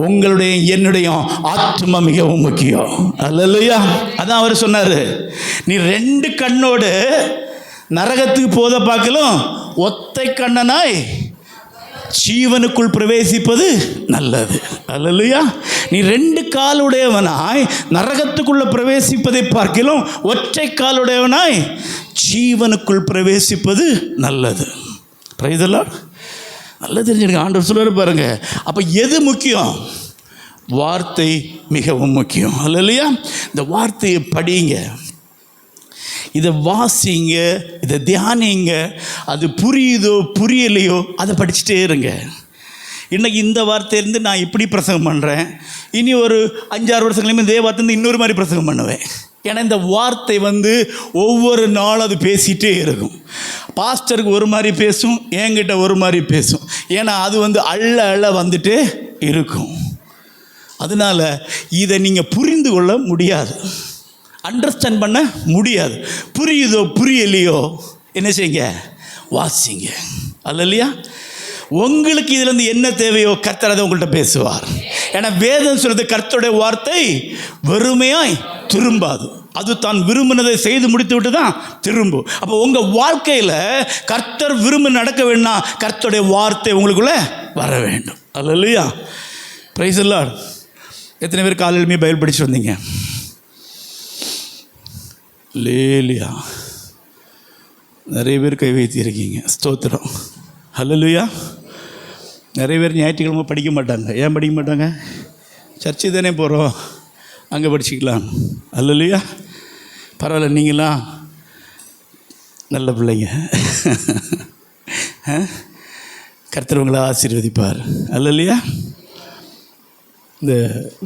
உங்களுடைய என்னுடைய ஆத்மா மிகவும் முக்கியம். அல்லேலூயா. அதான் அவர் சொன்னார், நீ 2 கண்ணோடு நரகத்துக்கு போத பார்க்கலாம், ஒத்தை கண்ணனாய் ஜீவனுக்குள் பிரவேசிப்பது நல்லது. அல்லேலூயா. நீ 2 காலுடையவனாய் நரகத்துக்குள்ள பிரவேசிப்பதை பார்க்கலாம், ஒற்றை காலுடையவனாய் ஜீவனுக்குள் பிரவேசிப்பது நல்லது. Praise the Lord. நல்லா தெரிஞ்சுடுங்க, ஆண்டவர் சொல்லுவார் பாருங்க. அப்போ எது முக்கியம்? வார்த்தை மிகவும் முக்கியம். அல்லேலூயா. இந்த வார்த்தையை படிங்க, இதை வாசிங்க, இதை தியானிங்க. அது புரியுதோ புரியலையோ அதை படிச்சுட்டே இருங்க. இன்றைக்கி இந்த வார்த்தையிலேருந்து நான் இப்படி பிரசங்கம் பண்ணுறேன், இனி ஒரு 5-6 வருஷங்களையுமே இதே வார்த்தையிலேருந்து இன்னொரு மாதிரி பிரசங்கம் பண்ணுவேன். ஏன்னா இந்த வார்த்தை வந்து ஒவ்வொரு நாளும் அது பேசிகிட்டே இருக்கும். பாஸ்டருக்கு ஒரு மாதிரி பேசும், என்கிட்ட ஒரு மாதிரி பேசும். ஏன்னா அது வந்து அள்ள வந்துட்டே இருக்கும். அதனால் இதை நீங்கள் புரிந்து கொள்ள முடியாது, அண்டர்ஸ்டாண்ட் பண்ண முடியாது. புரியுதோ புரியலையோ என்ன செய்யுங்க, வாசிங்க. அல்லையா? உங்களுக்கு இதுலேருந்து என்ன தேவையோ கர்த்தர் அதை உங்கள்கிட்ட பேசுவார். ஏன்னா வேதம் சொல்றது கர்த்தருடைய வார்த்தை வெறுமையாய் திரும்பாது, அது தான் விரும்பினதை செய்து முடித்து விட்டு தான் திரும்பும். அப்போ உங்கள் வாழ்க்கையில் கர்த்தர் விரும்பி நடக்க வேண்டாம், கர்த்தருடைய வார்த்தை உங்களுக்குள்ளே வர வேண்டும். அல்லையா? Praise the Lord. எத்தனை பேர் காலையிலுமே பைபிள் படிச்சுட்டு வந்தீங்க? லேலியா, நிறைய பேர் கை வைத்திருக்கீங்க. ஸ்தோத்திரம். ஹல்லேலூயா. நிறைய பேர் ஞாயிற்றுக்கிழமை படிக்க மாட்டாங்க. ஏன் படிக்க மாட்டாங்க? சர்ச்சு தானே போகிறோம், அங்கே படிச்சுக்கலாம். ஹல்லேலூயா. பரவாயில்ல, நீங்களாம் நல்ல பிள்ளைங்க. கர்த்தர் உங்களை ஆசீர்வதிப்பார். ஹல்லேலூயா. இந்த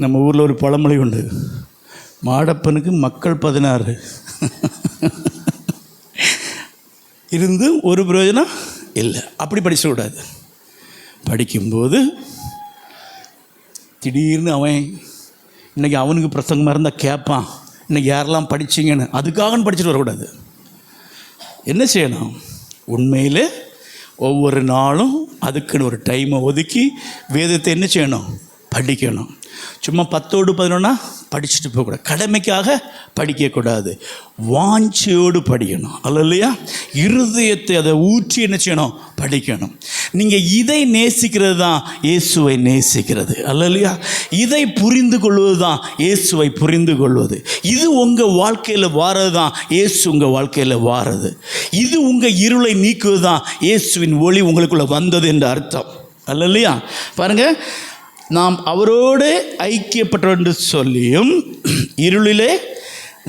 நம்ம ஊரில் ஒரு பழமொழி உண்டு, மாடப்பனுக்கு மக்கள் 16 இருந்தும் ஒரு பிரயோஜனம் இல்லை. அப்படி படிச்சிடக்கூடாது. படிக்கும்போது திடீர்னு அவன் இன்றைக்கி அவனுக்கு பிரசங்கமாக இருந்தால் கேட்பான், இன்றைக்கி யாரெல்லாம் படிச்சிங்கன்னு. அதுக்காக படிச்சுட்டு வரக்கூடாது. என்ன செய்யணும்? உண்மையில் ஒவ்வொரு நாளும் அதுக்குன்னு ஒரு டைமை ஒதுக்கி வேதத்தை என்ன செய்யணும்? படிக்கணும். சும்மா 10ஓடு 11 படிச்சுட்டு போகக்கூடாது. கடமைக்காக படிக்கக்கூடாது, வாஞ்சியோடு படிக்கணும். அல்லையா? இருதயத்தை அதை ஊற்றி என்ன செய்யணும்? படிக்கணும். நீங்கள் இதை நேசிக்கிறது தான் இயேசுவை நேசிக்கிறது. அல்லையா? இதை புரிந்து கொள்வது தான் இயேசுவை புரிந்து கொள்வது. இது உங்கள் வாழ்க்கையில் வாரது தான் இயேசு உங்கள் வாழ்க்கையில் வாரது. இது உங்கள் இருளை நீக்குவது தான் இயேசுவின் ஒளி உங்களுக்குள்ளே வந்தது என்ற அர்த்தம். அல்லையா? பாருங்கள், நாம் அவரோடு ஐக்கியப்பட்டோம் என்று சொல்லியும் இருளிலே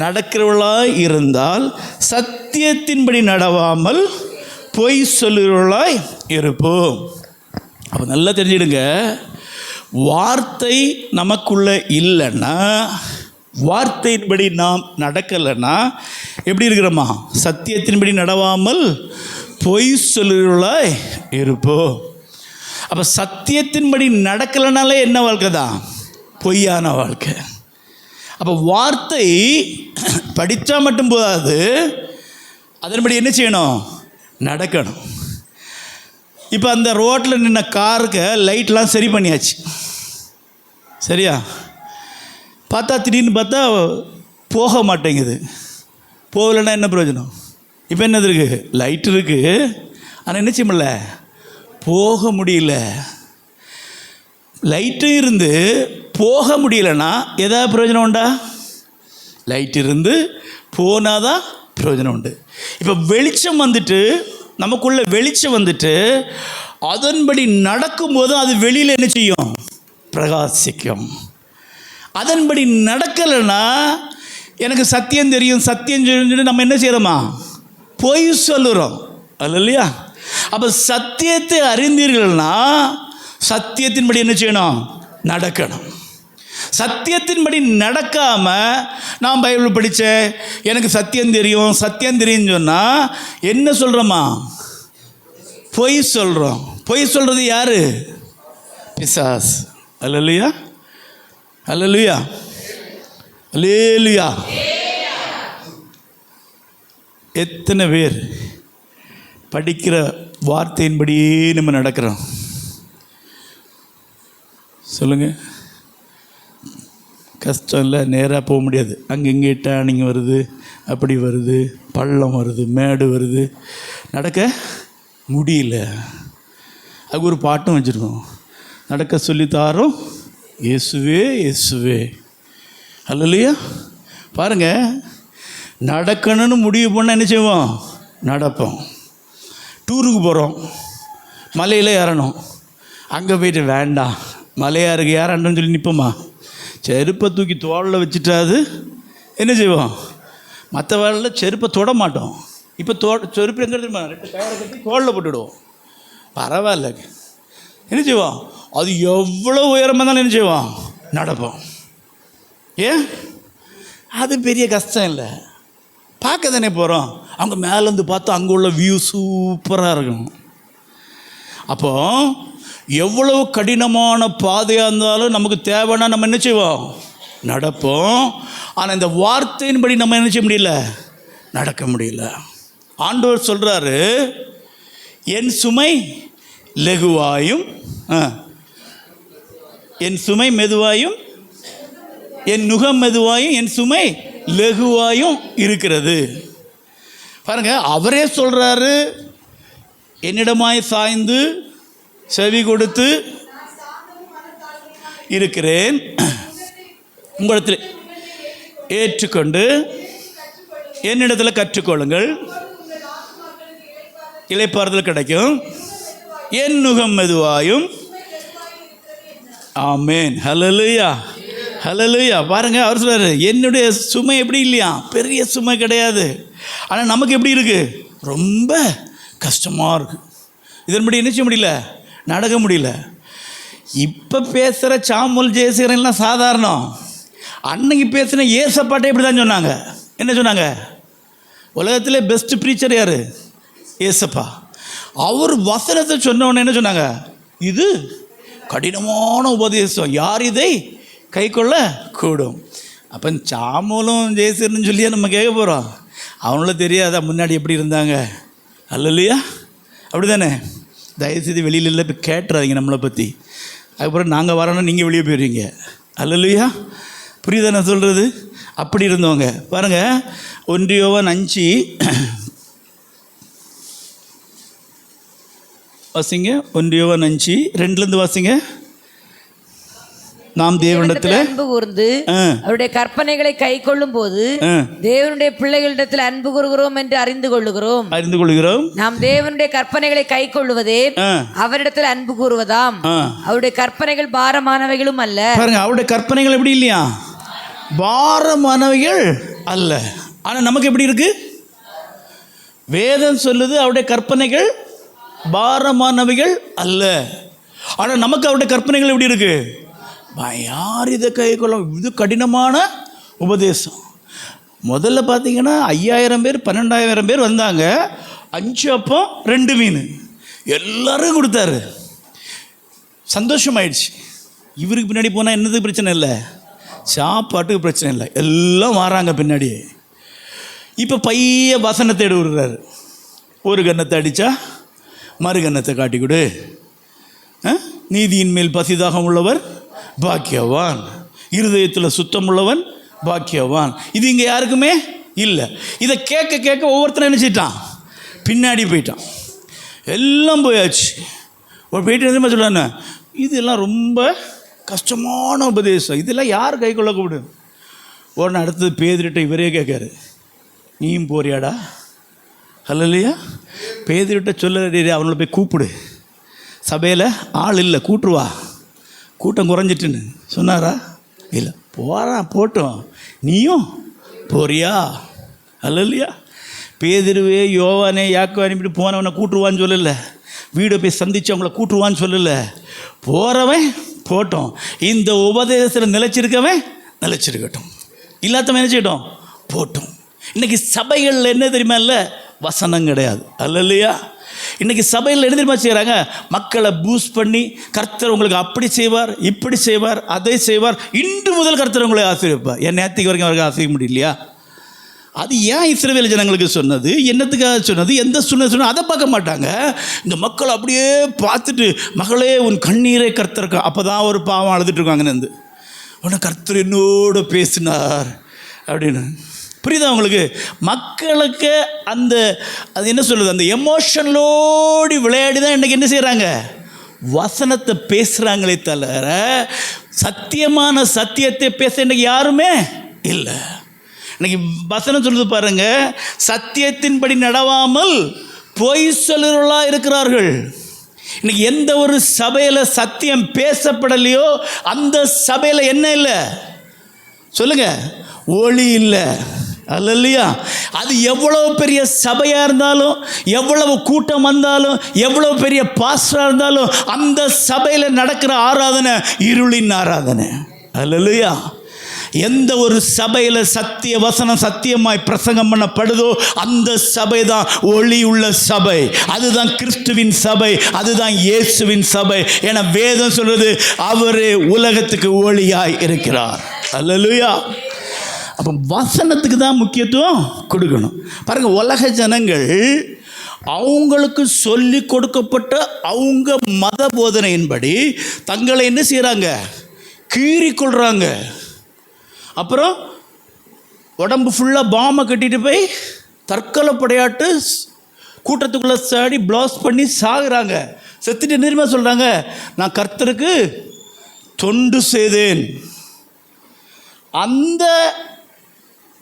நடக்கிறவர்களாய் இருந்தால் சத்தியத்தின்படி நடவாமல் பொய் சொல்லுகிறவர்களாய் இருப்போம். அப்போ நல்லா தெரிஞ்சிடுங்க, வார்த்தை நமக்குள்ளே இல்லைன்னா, வார்த்தையின்படி நாம் நடக்கலைன்னா எப்படி இருக்கிறோமா? சத்தியத்தின்படி நடவாமல் பொய் சொல்லுகிறவர்களாய் இருப்போம். அப்போ சத்தியத்தின்படி நடக்கலைனாலே என்ன வாழ்க்கை தான்? பொய்யான வாழ்க்கை. அப்போ வார்த்தை படித்தா மட்டும் போதாது, அதன்படி என்ன செய்யணும்? நடக்கணும். இப்போ அந்த ரோட்டில் நின்ன காருக்கு லைட்லாம் சரி பண்ணியாச்சு, சரியா? பார்த்தா திடீர்னு பார்த்தா போக மாட்டேங்குது. போகலைன்னா என்ன பிரயோஜனம்? இப்போ என்னது இருக்குது? லைட் இருக்குது, ஆனால் என்ன செய்ய முடியல? போக முடியல. லைட்டும் இருந்து போக முடியலன்னா எதாவது பிரயோஜனம் உண்டா? லைட் இருந்து போனால் தான் பிரயோஜனம் உண்டு. இப்போ வெளிச்சம் வந்துட்டு, நமக்குள்ள வெளிச்சம் வந்துட்டு அதன்படி நடக்கும்போது அது வெளியில் என்ன செய்யும்? பிரகாசிக்கும். அதன்படி நடக்கலைன்னா எனக்கு சத்தியம் தெரியும், சத்தியம் சொல்லிட்டு நம்ம என்ன செய்கிறோமா? பொய் சொல்லுறோம். அது இல்லையா? அப்போ சத்தியத்தை அறிந்தீர்கள்னா சத்தியத்தின்படி என்ன செய்யணும்? நடக்கணும். சத்தியத்தின்படி நடக்காமல் நான் பைபிள் படித்தேன், எனக்கு சத்தியம் தெரியும், சத்தியம் தெரியும்னு சொன்னால் என்ன சொல்கிறோமா? பொய் சொல்கிறோம். பொய் சொல்கிறது யார்? பிசாஸ். அல்லேலூயா, அல்லேலூயா, அல்லேலூயா. எத்தனை பேர் படிக்கிற வார்த்தையின்படியே நம்ம நடக்கிறோம்? சொல்லுங்கள். கஷ்டம் இல்லை, நேராக போக முடியாது. அங்கே இங்கே டேர்னிங் வருது, அப்படி வருது, பள்ளம் வருது, மேடு வருது, நடக்க முடியல. அதுக்கு ஒரு பாட்டும் வச்சுருக்கோம், நடக்க சொல்லித்தாரோம் இயேசுவே இயேசுவே. அல்லேலூயா. பாருங்கள், நடக்கணும்னு முடிவு பண்ணால் என்ன செய்வோம்? நடப்போம். டூருக்கு போகிறோம், மலையில் ஏறணும். அங்கே போய்ட்டு வேண்டாம், மலையாருக்கு ஏறணும்னு சொல்லி நிற்போமா? செருப்பை தூக்கி தோளில் வச்சுட்டாது என்ன செய்வோம்? மற்ற வேலையில் செருப்பை தொட மாட்டோம். இப்போ செருப்பு எங்கே தெரியுமா? 2 கயிறை கட்டி தோளில் போட்டுவிடுவோம். பரவாயில்ல, என்ன செய்வோம்? அது எவ்வளோ உயரமாக இருந்தாலும் என்ன செய்வோம்? நடப்போம். ஏன்? அது பெரிய கஷ்டம் இல்லை, பார்க்க தானே போகிறோம். அவங்க மேலேருந்து பார்த்தா அங்கே உள்ள வியூ சூப்பராக இருக்கும். அப்போது எவ்வளவு கடினமான பாதையாக இருந்தாலும் நமக்கு தேவைன்னா நம்ம என்ன செய்வோம்? நடப்போம். ஆனால் இந்த வார்த்தையின்படி நம்ம என்ன செய்ய முடியல? நடக்க முடியல. ஆண்டவர் சொல்கிறாரு, என் சுமை லெகுவாயும் என் சுமை மெதுவாயும் என் நுகம் மெதுவாயும் என் சுமை லெகுவாயும் இருக்கிறது. பாருங்க, அவரே சொல்கிறாரு, என்னிடமாய் சாய்ந்து செவி கொடுத்து இருக்கிறேன், உங்களிடத்தில் ஏற்றுக்கொண்டு என்னிடத்தில் கற்றுக்கொள்ளுங்கள், இளைப்பாறுதல் கிடைக்கும், என் நுகம் மெதுவாயும். ஆமேன். ஹல்லேலூயா, ஹல்லேலூயா. பாருங்க, அவர் சொல்றாரு, என்னுடைய சுமை எப்படி இல்லையா, பெரிய சுமை கிடையாது, ஆனால் நமக்கு எப்படி இருக்கு? ரொம்ப கஷ்டமாக இருக்கு. இதன்படி என்ன செய்ய முடியல? நடக்க முடியல. இப்போ பேசுகிற சாமுல் ஜெயசீரன்லாம் சாதாரணம். அன்னைக்கு பேசுன ஏசப்பாட்டை இப்படி தான் சொன்னாங்க. என்ன சொன்னாங்க? உலகத்திலே பெஸ்ட் ப்ரீச்சர் யார்? ஏசப்பா. அவர் வசனத்தை சொன்னவொன்னே என்ன சொன்னாங்க? இது கடினமான உபதேசம், யார் இதை கை கொள்ள கூடும்? அப்போ சாமுலும் ஜெயசீரன் சொல்லியே நம்ம கேட்க போகிறோம். அவங்களும் தெரியாதா முன்னாடி எப்படி இருந்தாங்க? அல்லையா? அப்படி தானே? தயவுசெய்து வெளியில் இல்லை இப்போ கேட்டுறாதீங்க நம்மளை பற்றி. அதுக்கப்புறம் நாங்கள் வரணும், நீங்கள் வெளியே போயிடுவீங்க. அல்லையா? புரியுதா நான் சொல்கிறது? அப்படி இருந்தவங்க. பாருங்கள், 1 யோவான் 5 வாசிங்க. 1 யோவான் 5 2 வாசிங்க. நாம் தேவனிடத்தில் அன்பு கூர்ந்து அவருடைய கற்பனைகளை கை கொள்ளும் போது தேவனுடைய பிள்ளைகளிடத்தில் அன்பு கூறுகிறோம் என்று அறிந்து கொள்ளுகிறோம். நாம் தேவனுடைய கற்பனைகளை கை கொள்ளுவதே அவரிடத்தில் அன்பு கூறுவதாம். அவருடைய கற்பனைகள் பாரமானவைகளும் அல்ல. பாருங்க, அவருடைய கற்பனைகள் எப்படி இல்லையா? பாரமானவைகள் அல்ல. ஆனால் நமக்கு எப்படி இருக்கு? வேதம் சொல்லுது அவருடைய கற்பனைகள் பாரமானவைகள் அல்ல. ஆனால் நமக்கு அவருடைய கற்பனைகள் எப்படி இருக்கு? யார் இதை கை கொள்ள? இது கடினமான உபதேசம். முதல்ல பார்த்தீங்கன்னா 5000 பேர் 12,000 பேர் வந்தாங்க. 5 அப்பம் 2 மீன் எல்லாரும் கொடுத்தாரு. சந்தோஷமாயிடுச்சு. இவருக்கு பின்னாடி போனால் என்னதுக்கு பிரச்சனை இல்லை, சாப்பாட்டுக்கு பிரச்சனை இல்லை, எல்லாம் வராங்க பின்னாடி. இப்போ பைய வசனத்தை விடுறாரு. ஒரு கன்னத்தை அடித்தா மறு கன்னத்தை காட்டி கொடு, நீதியின் மேல் பசிதாகம் உள்ளவர் பாக்கியவான், இருதயத்தில் சுத்தம் உள்ளவன் பாக்கியவான். இது இங்கே யாருக்குமே இல்லை. இதை கேட்க கேட்க ஒவ்வொருத்தரும் என்ன செய்யிட்டான்? பின்னாடி போயிட்டான். எல்லாம் போயாச்சு. ஒரு போயிட்டு எதுவுமே சொல்லான்னு, இதெல்லாம் ரொம்ப கஷ்டமான உபதேசம், இதெல்லாம் யார் கை கொள்ள கூடும்? உடனே அடுத்தது பேதுருட்ட இவரே கேட்காரு, நீயும் போறியாடா? அல்லையா? பேதுருட்ட சொல்ல, அவங்கள போய் கூப்பிடு, சபையில் ஆள் இல்லை, கூட்டுருவா, கூட்டம் குறைஞ்சிட்டுன்னு சொன்னாரா? இல்லை. போகிறான், போட்டோம், நீயும் போறியா? அல்லையா? பேதுருவே யோவானே யாக்கோ அனுப்பிட்டு போனவனை கூட்டுருவான்னு சொல்லலை, வீடை போய் சந்தித்து அவங்கள கூட்டுருவான்னு சொல்லலை. போகிறவன் போட்டோம், இந்த உபதேசத்தில் நிலைச்சிருக்கவன் நிலைச்சிருக்கட்டும், இல்லாதவன் என்ன செய்யட்டும்? போட்டோம். இன்றைக்கி சபைகளில் என்ன தெரியுமா? இல்லை, வசனம் கிடையாது. அல்லையா? இன்றைக்கி சபையில் என்ன தெரியுமா செய்கிறாங்க? மக்களை பூஸ்ட் பண்ணி, கர்த்தர் உங்களுக்கு அப்படி செய்வார், இப்படி செய்வார், அதை செய்வார், இன்று முதல் கர்த்தர் உங்களை ஆசீர்வதிப்பார். என் நேற்றுக்கு வரைக்கும் அவருக்கு ஆசீர்வதிக்க முடியலையா? அது ஏன் இஸ்ரவேல் ஜனங்களுக்கு சொன்னது, என்னத்துக்காக சொன்னது, எந்த சொன்னது அதை பார்க்க மாட்டாங்க. இந்த மக்கள் அப்படியே பார்த்துட்டு, மகளே உன் கண்ணீரை கர்த்தருக்கு, அப்போ தான் ஒரு பாவம் அழுதுட்டுருக்காங்கன்னு, உன்னை கர்த்தர் என்னோடு பேசினார் அப்படின்னு. புரியுதா உங்களுக்கு? மக்களுக்கு அந்த அது என்ன சொல்லுது, அந்த எமோஷனலோடு விளையாடி தான் இன்றைக்கி என்ன செய்கிறாங்க? வசனத்தை பேசுகிறாங்களே தவிர சத்தியமான சத்தியத்தை பேச இன்றைக்கி யாருமே இல்லை. இன்றைக்கி வசனம் சொல்லுது பாருங்க, சத்தியத்தின்படி நடவாமல் பொய் சொல்லுறவர்களாக இருக்கிறார்கள். இன்றைக்கி எந்த ஒரு சபையில் சத்தியம் பேசப்படலையோ அந்த சபையில் என்ன இல்லை சொல்லுங்க? ஒளி இல்லை. அல்லையா? அது எவ்வளவு பெரிய சபையாக இருந்தாலும், எவ்வளவு கூட்டம் வந்தாலும், எவ்வளவு பெரிய பாஸ்டராக இருந்தாலும், அந்த சபையில் நடக்கிற ஆராதனை இருளின் ஆராதனை. அல்லையா? எந்த ஒரு சபையில் சத்திய வசனம் சத்தியமாய் பிரசங்கம் பண்ணப்படுதோ அந்த சபை தான் ஒளி உள்ள சபை. அதுதான் கிறிஸ்துவின் சபை, அதுதான் இயேசுவின் சபை. என வேதம் சொல்றது அவரே உலகத்துக்கு ஒளியாய் இருக்கிறார். அல்லேலூயா. அப்போ வசனத்துக்கு தான் முக்கியத்துவம் கொடுக்கணும். பாருங்க, உலக ஜனங்கள் அவங்களுக்கு சொல்லி கொடுக்கப்பட்ட அவங்க மத போதனையின்படி தங்களை என்ன செய்கிறாங்க, கீறிக்கொள்கிறாங்க. அப்புறம் உடம்பு ஃபுல்லாக பாமை கட்டிட்டு போய் தற்கொலை படையாட்டு கூட்டத்துக்குள்ளே சாடி ப்ளாஸ் பண்ணி சாகுறாங்க. செத்துட்டு நிர்மா சொல்கிறாங்க, நான் கர்த்தருக்கு தொண்டு செய்தேன். அந்த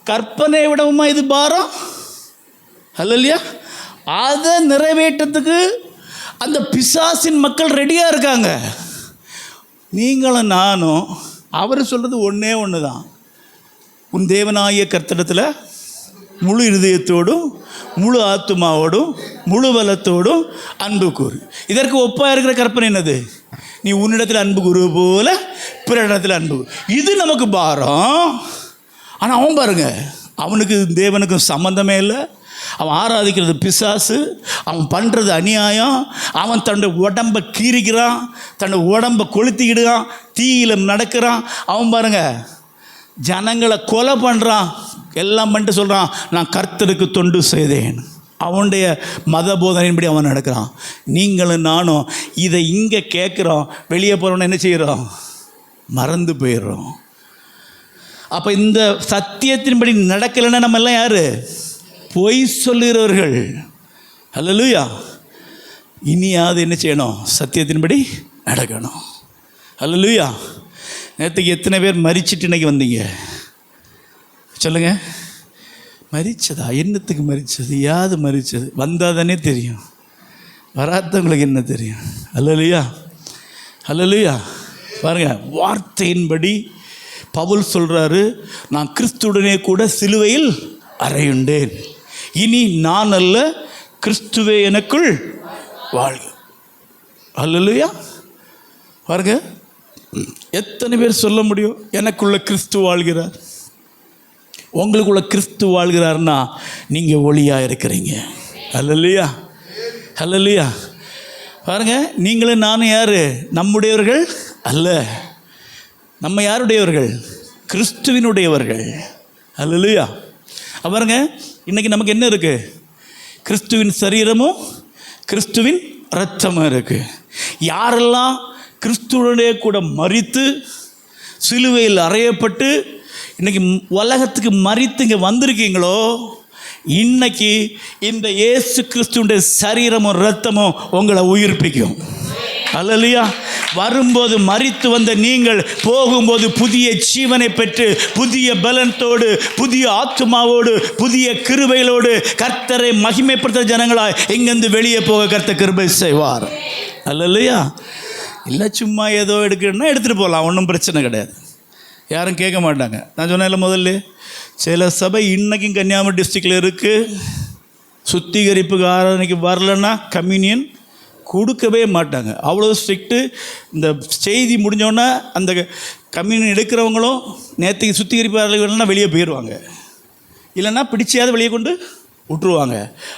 கற்பனை விடவுமா இது பாரம்? அல்லையா? அதை நிறைவேற்றத்துக்கு அந்த பிசாசின் மக்கள் ரெடியாக இருக்காங்க. நீங்களும் நானும் அவர் சொல்கிறது ஒன்றே ஒன்று தான், உன் தேவனாகிய கர்த்தரிடத்தில் முழு இருதயத்தோடும் முழு ஆத்துமாவோடும் முழு பலத்தோடும் அன்பு கூறு. இதற்கு ஒப்பாக இருக்கிற கற்பனை என்னது? நீ உன்னிடத்தில் அன்பு கூறு போல பிற இடத்துல அன்பு. இது நமக்கு பாரம். ஆனால் அவன் பாருங்க, அவனுக்கு தேவனுக்கும் சம்மந்தமே இல்லை. அவன் ஆராதிக்கிறது பிசாசு, அவன் பண்ணுறது அநியாயம். அவன் தன்னுடைய உடம்பை கீறிக்கிறான், தன்னுடைய உடம்பை கொளுத்திக்கிடுறான், தீயில நடக்கிறான். அவன் பாருங்க ஜனங்களை கொலை பண்ணுறான், எல்லாம் பண்ணிட்டு சொல்கிறான், நான் கர்த்தருக்கு தொண்டு செய்தேன். அவனுடைய மத போதனையின்படி அவன் நடக்கிறான். நீங்களும் நானும் இதை இங்கே கேட்குறோம், வெளியே போகிறோன்னு என்ன செய்கிறோம்? மறந்து போயிடுறோம். அப்போ இந்த சத்தியத்தின்படி நடக்கலைன்னா நம்ம எல்லாம் யார்? பொய் சொல்லுகிறவர்கள். அல்லேலூயா. இனியாவது என்ன செய்யணும்? சத்தியத்தின்படி நடக்கணும். அல்லேலூயா. நேற்றுக்கு எத்தனை பேர் மரிச்சிட்டு இன்னைக்கு வந்தீங்க சொல்லுங்கள்? மரிச்சதா? என்னத்துக்கு மரிச்சது? யாது மரிச்சது? வந்தால் தானே தெரியும், வராதவங்களுக்கு என்ன தெரியும்? அல்லேலூயா. அல்லேலூயா. பாருங்க, வார்த்தையின்படி பவுல் சொல்கிறாரு, நான் கிறிஸ்துடனே கூட சிலுவையில் அறையுண்டேன். இனி நான் அல்ல, கிறிஸ்துவே எனக்குள் வாழ்க. அல்லேலூயா. பாருங்க, எத்தனை பேர் சொல்ல முடியும் எனக்குள்ள கிறிஸ்து வாழ்கிறார்? உங்களுக்குள்ள கிறிஸ்து வாழ்கிறார்னா நீங்கள் ஒளியாக இருக்கிறீங்க. அல்லேலூயா. அல்லேலூயா. பாருங்க, நீங்களும் நானும் யார்? நம்முடையவர்கள் அல்ல. நம்ம யாருடையவர்கள்? கிறிஸ்துவினுடையவர்கள். அல்லேலூயா. பாருங்க, இன்றைக்கி நமக்கு என்ன இருக்குது? கிறிஸ்துவின் சரீரமும் கிறிஸ்துவின் இரத்தமும் இருக்குது. யாரெல்லாம் கிறிஸ்துவனுடைய கூட மரித்து சிலுவையில் அறையப்பட்டு இன்றைக்கி உலகத்துக்கு மரித்து இங்கே வந்திருக்கீங்களோ, இன்னைக்கு இந்த இயேசு கிறிஸ்துவுடைய சரீரமும் இரத்தமும் உங்களை உயிர்ப்பிக்கும். அல்லேலூயா. வரும்போது மரித்து வந்த நீங்கள் போகும்போது புதிய ஜீவனை பெற்று புதிய பலத்தோடு புதிய ஆத்துமாவோடு புதிய கிருபைகளோடு கர்த்தரை மகிமைப்படுத்த ஜனங்களாய் எங்கேருந்து வெளியே போக கர்த்தர் கிருபை செய்வார். அல்லேலூயா. இல்லை சும்மா ஏதோ எடுக்கணும்னா எடுத்துகிட்டு போகலாம், ஒன்றும் பிரச்சனை கிடையாது, யாரும் கேட்க மாட்டாங்க. நான் சொன்னேன்ல முதல்ல, சில சபை இன்றைக்கும் கன்னியாகுமரி டிஸ்ட்ரிக்டில் இருக்குது, சுத்திகரிப்புக்கு ஆராதனைக்கு வரலன்னா கம்யூனியன் கொடுக்கவே மாட்டாங்க. அவ்வளோ ஸ்ட்ரிக்ட்டு. இந்த செய்தி முடிஞ்சோன்னா அந்த கம்யூனியன் எடுக்கிறவங்களும் நேற்றுக்கு சுத்திகரிப்பு ஆராதனை வெளியே போயிடுவாங்க, இல்லைன்னா பிடிச்சியாவது வெளியே கொண்டு விட்டுருவாங்க.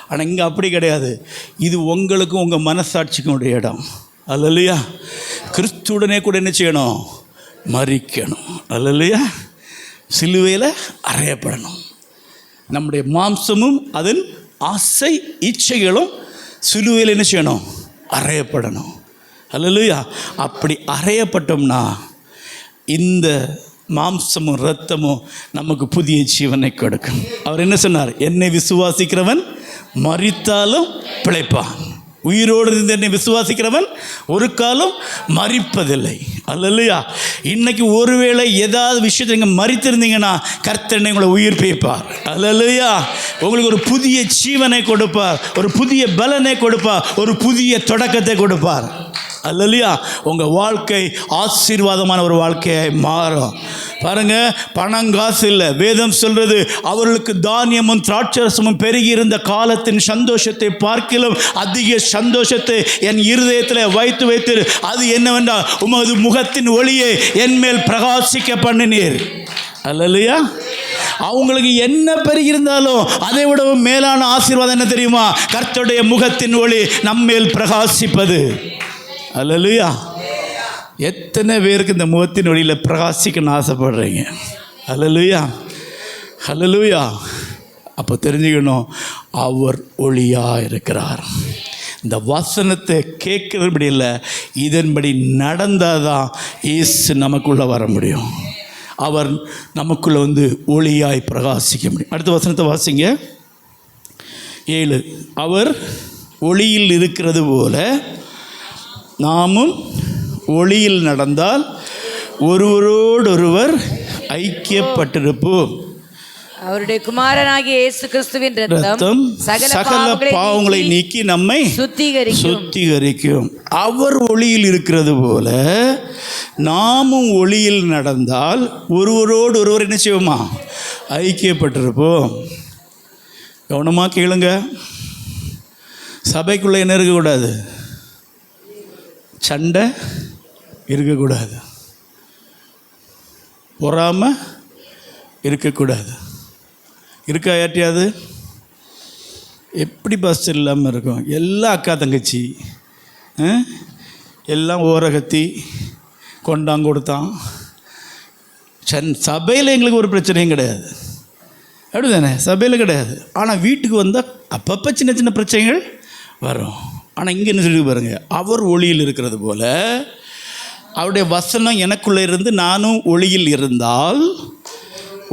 ஆனால் இங்கே அப்படி கிடையாது. இது உங்களுக்கும் உங்கள் மனசாட்சிக்கும் உடைய இடம். அல்லேலூயா. கிறிஸ்துவுடனே கூட என்ன செய்யணும்? மரிக்கணும். அல்லேலூயா. சிலுவையில் அறையப்படணும். நம்முடைய மாம்சமும் அதன் ஆசை இச்சைகளும் சிலுவையில் என்ன செய்யணும்? அறையப்படணும். அல்லேலூயா. அப்படி அறையப்பட்டோம்னா இந்த மாம்சமும் இரத்தமும் நமக்கு புதிய ஜீவனை கொடுக்கும். அவர் என்ன சொன்னார்? என்னை விசுவாசிக்கிறவன் மரித்தாலும் பிழைப்பான், உயிரோடு இருந்து என்னை விசுவாசிக்கிறவன் ஒரு காலம் மரிப்பதில்லை. அல்லேலூயா. இன்னைக்கு ஒருவேளை ஏதாவது விஷயத்தை நீங்கள் மரித்திருந்தீங்கன்னா கர்த்தர் உங்களை உயிர்ப்பிப்பார். அல்லேலூயா. உங்களுக்கு ஒரு புதிய ஜீவனை கொடுப்பார், ஒரு புதிய பலனை கொடுப்பார், ஒரு புதிய தொடக்கத்தை கொடுப்பார். அல்லேலூயா. உங்கள் வாழ்க்கை ஆசீர்வாதமான ஒரு வாழ்க்கையை மாறும். பாருங்க, பணம் காசு இல்லை. வேதம் சொல்றது, அவர்களுக்கு தானியமும் திராட்சரசமும் பெருகி இருந்த காலத்தின் சந்தோஷத்தை பார்க்கிலும் அதிக சந்தோஷத்தை என் இருதயத்தில் வைத்து அது என்னவென்றால் உமது முகத்தின் ஒளியை என் மேல் பிரகாசிக்க பண்ணினீர். அல்லேலூயா. அவங்களுக்கு என்ன பெருகி இருந்தாலும் அதை விடவும் மேலான ஆசீர்வாதம் என்ன தெரியுமா? கர்த்தருடைய முகத்தின் ஒளி நம்மேல் பிரகாசிப்பது. அல்லேலூயா. எத்தனை பேருக்கு இந்த முகத்தின் ஒளியில் பிரகாசிக்கணும்னு ஆசைப்படுறீங்க? அல்லேலூயா, அல்லேலூயா. அப்போ தெரிஞ்சுக்கணும், அவர் ஒளியாக இருக்கிறார். இந்த வசனத்தை கேட்குறபடி இல்லை, இதன்படி நடந்தால் தான் இயேசு நமக்குள்ளே வர முடியும். அவர் நமக்குள்ளே வந்து ஒளியாய் பிரகாசிக்க முடியும். அடுத்த வசனத்தை வாசிங்க. 7. அவர் ஒளியில் இருக்கிறது போல நாமும் ஒளியில் நடந்தால் ஒருவரோடொருவர் ஐக்கியப்பட்டிருப்போம். அவருடைய குமாரனாகிய இயேசு கிறிஸ்துவின் இரத்தம் சகல பாவங்களை நீக்கி நம்மை சுத்திகரிக்கும். அவர் ஒளியில் இருக்கிறது போல நாமும் ஒளியில் நடந்தால் ஒருவரோடு ஒருவர் என்ன செய்வோமா? ஐக்கியப்பட்டிருப்போம். கவனமாக கேளுங்க. சபைக்குள்ளே என்ன இருக்கக்கூடாது? சண்டை இருக்கக்கூடாது, பொறாமை இருக்கக்கூடாது. இருக்கா யார்ட்டையாவது? எப்படி பஸ் இல்லாமல் இருக்கும்? எல்லாம் அக்கா தங்கச்சி, எல்லாம் ஓரகத்தி கொண்டாங்கொடுத்தான். சபையில் எங்களுக்கு ஒரு பிரச்சனையும் கிடையாது, அப்படி தானே? சபையில் கிடையாது. ஆனால் வீட்டுக்கு வந்தால் அப்பப்போ சின்ன சின்ன பிரச்சனைகள் வரும். ஆனால் இங்கே என்ன சொல்லி பாருங்கள், அவர் ஒளியில் இருக்கிறது போல் அவருடைய வசனம் எனக்குள்ளே இருந்து நானும் ஒளியில் இருந்தால்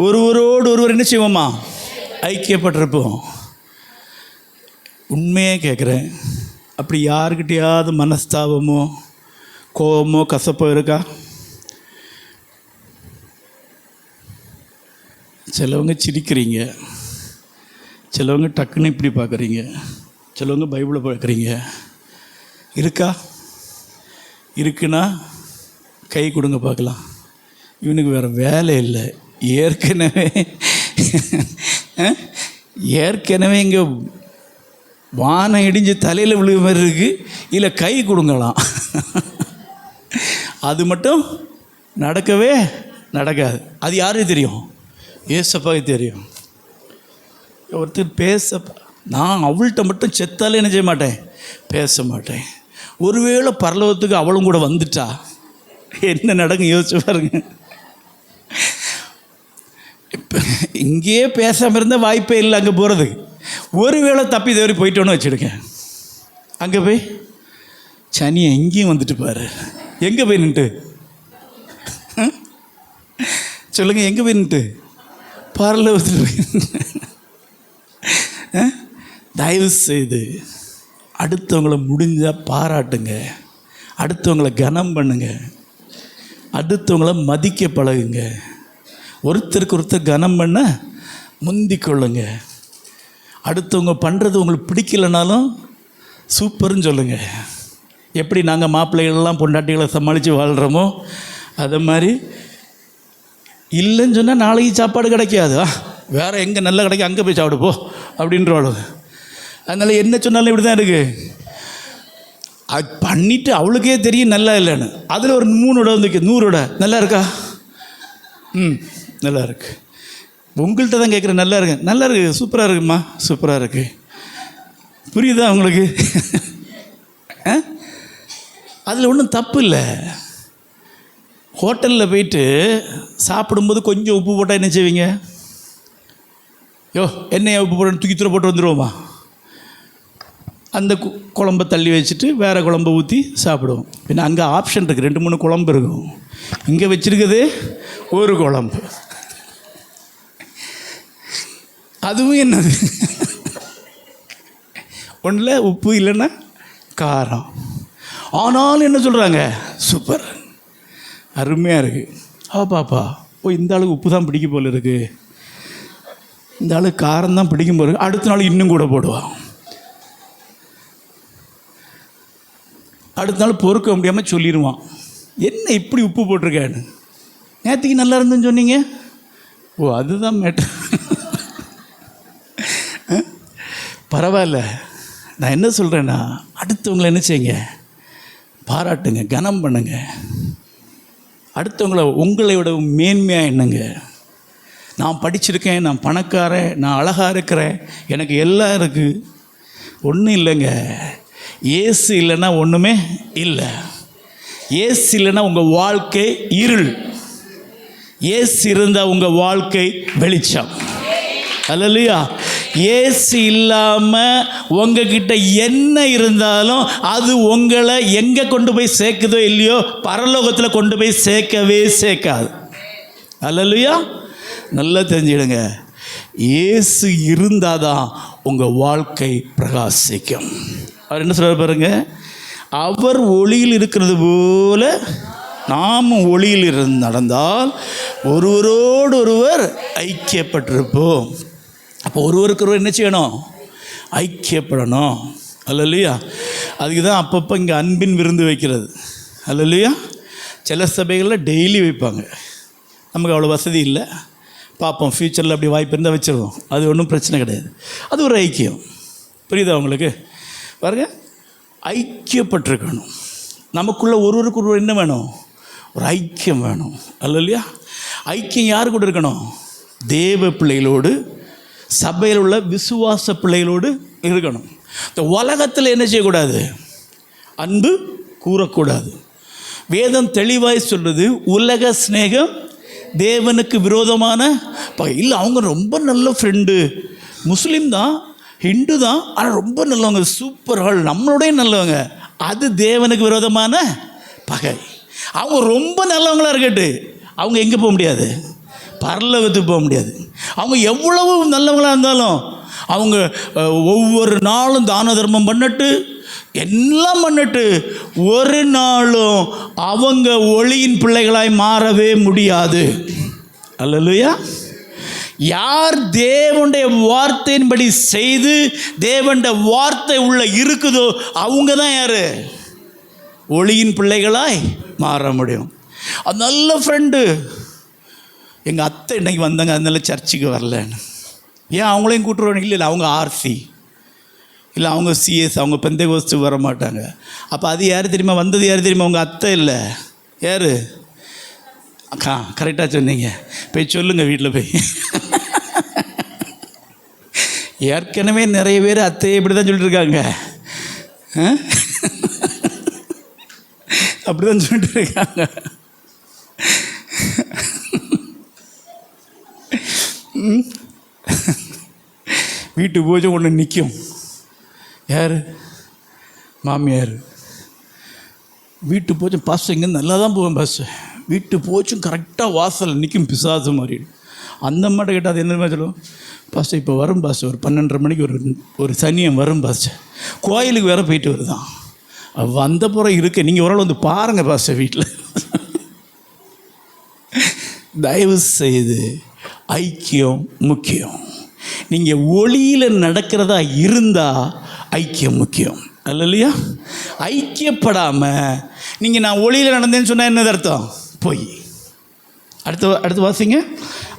ஒருவரோடு ஒருவர் என்ன செய்வோமா? ஐக்கியப்பட்டிருப்போம். உண்மையே கேட்குறேன், அப்படி யாருக்கிட்டையாவது மனஸ்தாபமோ கோபமோ கசப்போ இருக்கா? சிலவங்க சிரிக்கிறீங்க, சிலவங்க டக்குன்னு இப்படி பார்க்குறீங்க, சிலவங்க பைபிளை பார்க்குறீங்க. இருக்கா? இருக்குன்னா கை கொடுங்க பார்க்கலாம். இவனுக்கு வேறு வேலை இல்லை. ஏற்கனவே இங்கே வானம் இடிஞ்சு தலையில் விழுக மாதிரி இருக்குது, இல்லை கை கொடுங்களாம். அது மட்டும் நடக்கவே நடக்காது. அது யாருக்கு தெரியும்? ஏசப்பாவுக்கு தெரியும். ஒருத்தர் பேச, நான் அவள்கிட்ட மட்டும் செத்தாலே என்ன செய்ய மாட்டேன், பேச மாட்டேன். ஒருவேளை பரலோகத்துக்கு அவளும் கூட வந்துட்டா என்ன நடக்கும் யோசிச்சு பாருங்க. இப்போ இங்கேயே பேசாமல் இருந்தால் வாய்ப்பே இல்லை அங்கே போகிறதுக்கு. ஒருவேளை தப்பி தவறி போயிட்டோன்னு வச்சுடுங்க, அங்கே போய் சனியை எங்கேயும் வந்துட்டு பாரு. எங்கே போய் நின்ட்டு சொல்லுங்கள், எங்கே போய் நின்ட்டு பரலோகத்தில் போய். தயவு செய்து அடுத்தவங்களை முடிஞ்சால் பாராட்டுங்க, அடுத்தவங்களை கனம் பண்ணுங்க, அடுத்தவங்களை மதிக்க பழகுங்க. ஒருத்தருக்கு ஒருத்தர் கனம் பண்ண முந்திக்கொள்ளுங்க. அடுத்தவங்க பண்ணுறது உங்களுக்கு பிடிக்கலைனாலும் சூப்பர்னு சொல்லுங்கள். எப்படி நாங்கள் மாப்பிள்ளைகளெல்லாம் பொண்டாட்டிகளை சமாளித்து வாழ்கிறோமோ அதை மாதிரி. இல்லைன்னு சொன்னால் நாளைக்கு சாப்பாடு கிடைக்காது, வேறு எங்கே நல்லா கிடைக்கும் அங்கே போய் சாப்பிடு போ அப்படின்றவாளோ. அதனால் என்ன சொன்னாலும் இப்படி தான் இருக்குது. அது பண்ணிவிட்டு அவளுக்கே தெரியும் நல்லா இல்லைன்னு. அதில் ஒரு 3 விட வந்து 100 விட நல்லா இருக்கா? நல்லா இருக்கு. உங்கள்கிட்ட தான் கேட்குறேன், நல்லா இருக்கு, நல்லா இருக்குது, சூப்பராக இருக்குமா, சூப்பராக இருக்குது. புரியுதா உங்களுக்கு? அதில் ஒன்றும் தப்பு இல்லை. ஹோட்டலில் போயிட்டு சாப்பிடும்போது கொஞ்சம் உப்பு போட்டால் என்ன செய்வீங்க? என்னையா உப்பு போட்டு தூக்கி தூர போட்டு வந்துடுவோமா? அந்த குழம்பை தள்ளி வச்சுட்டு வேறு குழம்பை ஊற்றி சாப்பிடுவோம். பின்ன அங்கே ஆப்ஷன் இருக்குது, 2-3 குழம்பு இருக்கும். இங்கே வச்சுருக்குது ஒரு குழம்பு. அதுவும் என்னது, ஒன்றில் உப்பு இல்லைன்னா காரம். ஆனாலும் என்ன சொல்கிறாங்க, சூப்பர், அருமையாக இருக்குது. பாப்பா இந்த ஆளுக்கு உப்பு தான் பிடிக்கும் போல் இருக்குது, இந்த ஆளுக்கு காரம் தான் பிடிக்கும் போல் இருக்குது. அடுத்த நாள் இன்னும் கூட போடுவான். அடுத்த நாள் பொறுக்க முடியாமல் சொல்லிடுவான், என்ன இப்படி உப்பு போட்டிருக்கேன்னு. நேற்றுக்கு நல்லா இருந்துன்னு சொன்னீங்க. அதுதான் மேட்டர். பரவாயில்ல. நான் என்ன சொல்கிறேன்னா, அடுத்தவங்களை என்ன செய்யுங்க, பாராட்டுங்க, கனம் பண்ணுங்க. அடுத்தவங்களை உங்களை விட மேன்மையாக எண்ணுங்க. நான் படிச்சிருக்கேன், நான் பணக்காரன், நான் அழகாக இருக்கிறேன், எனக்கு எல்லாம் இருக்குது. ஒன்றும் இல்லைங்க. இயேசு இல்லைன்னா ஒன்றுமே இல்லை. இயேசு இல்லைன்னா உங்கள் வாழ்க்கை இருள். இயேசு இருந்தால் உங்கள் வாழ்க்கை வெளிச்சம். அல்லேலூயா. இயேசு இல்லாமல் உங்ககிட்ட என்ன இருந்தாலும் அது உங்களை எங்கே கொண்டு போய் சேர்க்குதோ இல்லையோ பரலோகத்தில் கொண்டு போய் சேர்க்கவே சேர்க்காது. அல்லேலூயா. நல்லா தெரிஞ்சிடுங்க, இயேசு இருந்தால் தான் உங்கள் வாழ்க்கை பிரகாசிக்கும். அவர் என்ன சொல்ல பாருங்க, அவர் ஒளியில் இருக்கிறது போல நாமும் ஒளியில் இருந்து நடந்தால் ஒருவரோடு ஒருவர் ஐக்கியப்பட்டிருப்போம். அப்போ ஒருவருக்கு ஒருவர் என்ன செய்யணும்? ஐக்கியப்படணும். அல்லேலூயா. அதுக்கு தான் அப்பப்போ இங்கே அன்பின் விருந்து வைக்கிறது. அல்லேலூயா. சில சபைகளில் டெய்லி வைப்பாங்க. நமக்கு அவ்வளோ வசதி இல்லை, பார்ப்போம், ஃப்யூச்சரில் அப்படி வாய்ப்பு இருந்தால் வச்சுருவோம். அது ஒன்றும் பிரச்சனை கிடையாது. அது ஒரு ஐக்கியம். புரியுதா உங்களுக்கு? பாருங்க, ஐக்கியப்பட்டிருக்கணும். நமக்குள்ளே ஒருவருக்கு ஒருவர் என்ன வேணும்? ஒரு ஐக்கியம் வேணும். அல்லேலூயா. ஐக்கியம் யார் கூட இருக்கணும்? தேவ பிள்ளைகளோடு, சபையில் உள்ள விசுவாச பிள்ளைகளோடு இருக்கணும். இந்த உலகத்தில் என்ன செய்யக்கூடாது? அன்பு கூறக்கூடாது. வேதம் தெளிவாய் சொல்கிறது, உலக சிநேகம் தேவனுக்கு விரோதமான பகை. இல்லை, அவங்க ரொம்ப நல்ல ஃப்ரெண்டு, முஸ்லீம் தான், ஹிந்து தான், ஆனால் ரொம்ப நல்லவங்க, சூப்பர் ஆள், நம்மளோடய நல்லவங்க, அது தேவனுக்கு விரோதமான பகை. அவங்க ரொம்ப நல்லவங்களாக இருக்கட்டு, அவங்க எங்கே போக முடியாது? பரலோகத்துக்கு போக முடியாது. அவங்க எவ்வளவு நல்லவங்களாக இருந்தாலும் அவங்க ஒவ்வொரு நாளும் தான தர்மம் பண்ணட்டு, எல்லாம் பண்ணட்டு, ஒரு நாளும் அவங்க ஒளியின் பிள்ளைகளாய் மாறவே முடியாது. அல்லேலூயா. யார் தேவனுடைய வார்த்தையின்படி செய்து தேவனுடைய வார்த்தை உள்ள இருக்குதோ அவங்க தான் யார்? ஒளியின் பிள்ளைகளாய் மாற முடியும். அது நல்ல ஃப்ரெண்டு. எங்கள் அத்தை இன்னைக்கு வந்தாங்க, அதனால சர்ச்சுக்கு வரலன்னு. ஏன் அவங்களையும் கூட்டுருவாங்க? இல்லை, அவங்க ஆர்சி, இல்லை அவங்க சிஎஸ், அவங்க பெந்தேகோஸ்து வர மாட்டாங்க. அப்போ அது யார் தெரியுமா? வந்தது யார் தெரியுமா? உங்கள் அத்தை இல்லை, யார்? அக்கா கரெக்டாக சொன்னீங்க. போய் சொல்லுங்கள் வீட்டில் போய். ஏற்கனவே நிறைய பேர் அத்தையை இப்படி தான் சொல்லிட்டுருக்காங்க, அப்படி தான் சொல்லிட்டு இருக்காங்க. வீட்டு பூஜை ஒன்று நிற்கும். யார்? மாமியார். வீட்டு பூஜை பாஸ்டர் இங்கேருந்து நல்லா தான் போவேன் பாஸ்டர், வீட்டு பூச்சும் கரெக்டாக வாசல் நிற்கும், பிசாசு மாதிரி. அந்த மாட்ட கேட்டால் அது என்ன மாதிரி சொல்லுவோம்? பாஸ்டர் இப்போ வரும் பாஸ்டர், ஒரு 12:30 மணிக்கு ஒரு சனியம் வரும் பாஸ்டர், கோயிலுக்கு வேறு போயிட்டு வருதான், வந்த புறம் இருக்கு, நீங்கள் ஒரு ஆள் வந்து பாருங்கள் பாஸ்டர் வீட்டில். தயவு செய்து ஐக்கியம் முக்கியம். நீங்கள் ஒளியில் நடக்கிறதா இருந்தால் ஐக்கியம் முக்கியம். அல்லையா? ஐக்கியப்படாமல் நீங்கள் நான் ஒளியில் நடந்தேன்னு சொன்னால் என்னது அர்த்தம்? போய் அடுத்து வாசிங்க.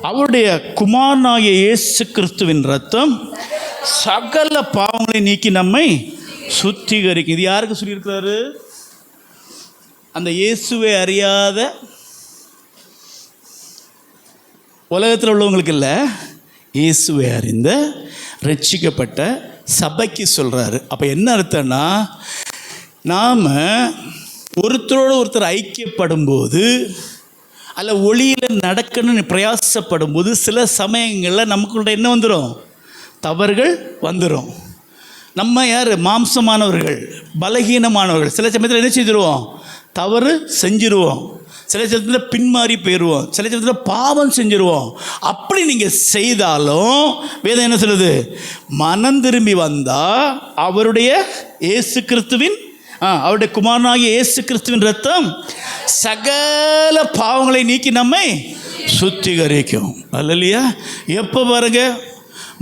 அவருடைய குமாரனாகிய இயேசு கிறிஸ்துவின் ரத்தம் சகல பாவங்களை நீக்கி நம்மை சுத்திகரிக்கும். இது யாருக்கு சொல்லியிருக்கிறாரு? அந்த இயேசுவை அறியாத உலகத்தில் உள்ளவங்களுக்கு இல்லை, இயேசுவை அறிந்த ரட்சிக்கப்பட்ட சபைக்கு சொல்கிறாரு. அப்போ என்ன அர்த்தம்னா, நாம் ஒருத்தரோடு ஒருத்தர் ஐக்கியப்படும் போது, அல்ல ஒளியில் நடக்கணும்னு பிரயாசப்படும் போது, சில சமயங்களில் நமக்குள்ள என்ன வந்துடும்? தவறுகள் வந்துடும். நம்ம யார்? மாம்சமானவர்கள், பலகீனமானவர்கள். சில சமயத்தில் என்ன செய்திருவோம்? தவறு செஞ்சிருவோம். சில சமயத்தில் பின்மாறி போயிடுவோம். சில சமயத்தில் பாவம் செஞ்சிருவோம். அப்படி நீங்கள் செய்தாலும் வேதம் என்ன சொல்லுது? மனம் திரும்பி வந்தால் அவருடைய இயேசு கிறிஸ்துவின் அவருடைய குமாரனாகிய இயேசு கிறிஸ்துவின் ரத்தம் சகல பாவங்களை நீக்கி நம்மை சுத்திகரிக்கும். அல்லையா? எப்போ பாருங்க,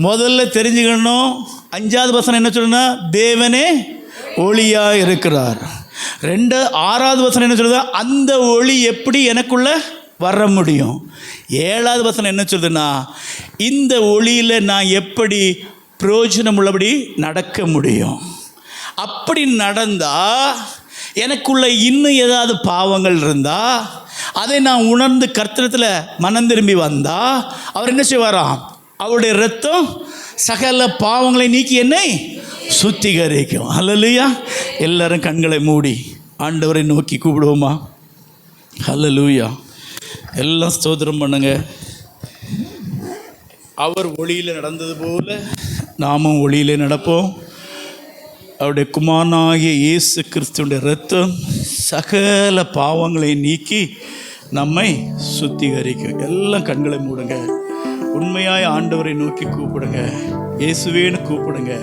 முதல்ல தெரிஞ்சுக்கணும். 5வது வசனம் என்ன சொல்லுன்னா, தேவனே ஒளியாக இருக்கிறார். 6வது வசனம் என்ன சொல்லுதா, அந்த ஒளி எப்படி எனக்குள்ள வர முடியும். 7வது வசனம் என்ன சொல்லுதுன்னா, இந்த ஒளியில் நான் எப்படி பிரயோஜனம் உள்ளபடி நடக்க முடியும். அப்படி நடந்தால் எனக்குள்ள இன்னும் ஏதாவது பாவங்கள் இருந்தால் அதை நான் உணர்ந்து கர்த்தரத்தில் மனம் திரும்பி வந்தால் அவர் என்ன செய்வாராம்? அவருடைய இரத்தம் சகல பாவங்களை நீக்கி என்னை சுத்திகரிக்கும். ஹல்லேலூயா. எல்லாரும் கண்களை மூடி ஆண்டவரை நோக்கி கூப்பிடுவோமா? ஹல்லேலூயா. எல்லாம் ஸ்தோத்திரம் பண்ணுங்க. அவர் ஒளியில் நடந்தது போல நாமும் ஒளியிலே நடப்போம். அவருடைய குமாரனாகிய இயேசு கிறிஸ்துவின் இரத்தம் சகல பாவங்களை நீக்கி நம்மை சுத்திகரிக்கும். எல்லாம் கண்களை மூடுங்க. உண்மையாய் ஆண்டவரை நோக்கி கூப்பிடுங்க. இயேசுவேன்னு கூப்பிடுங்க.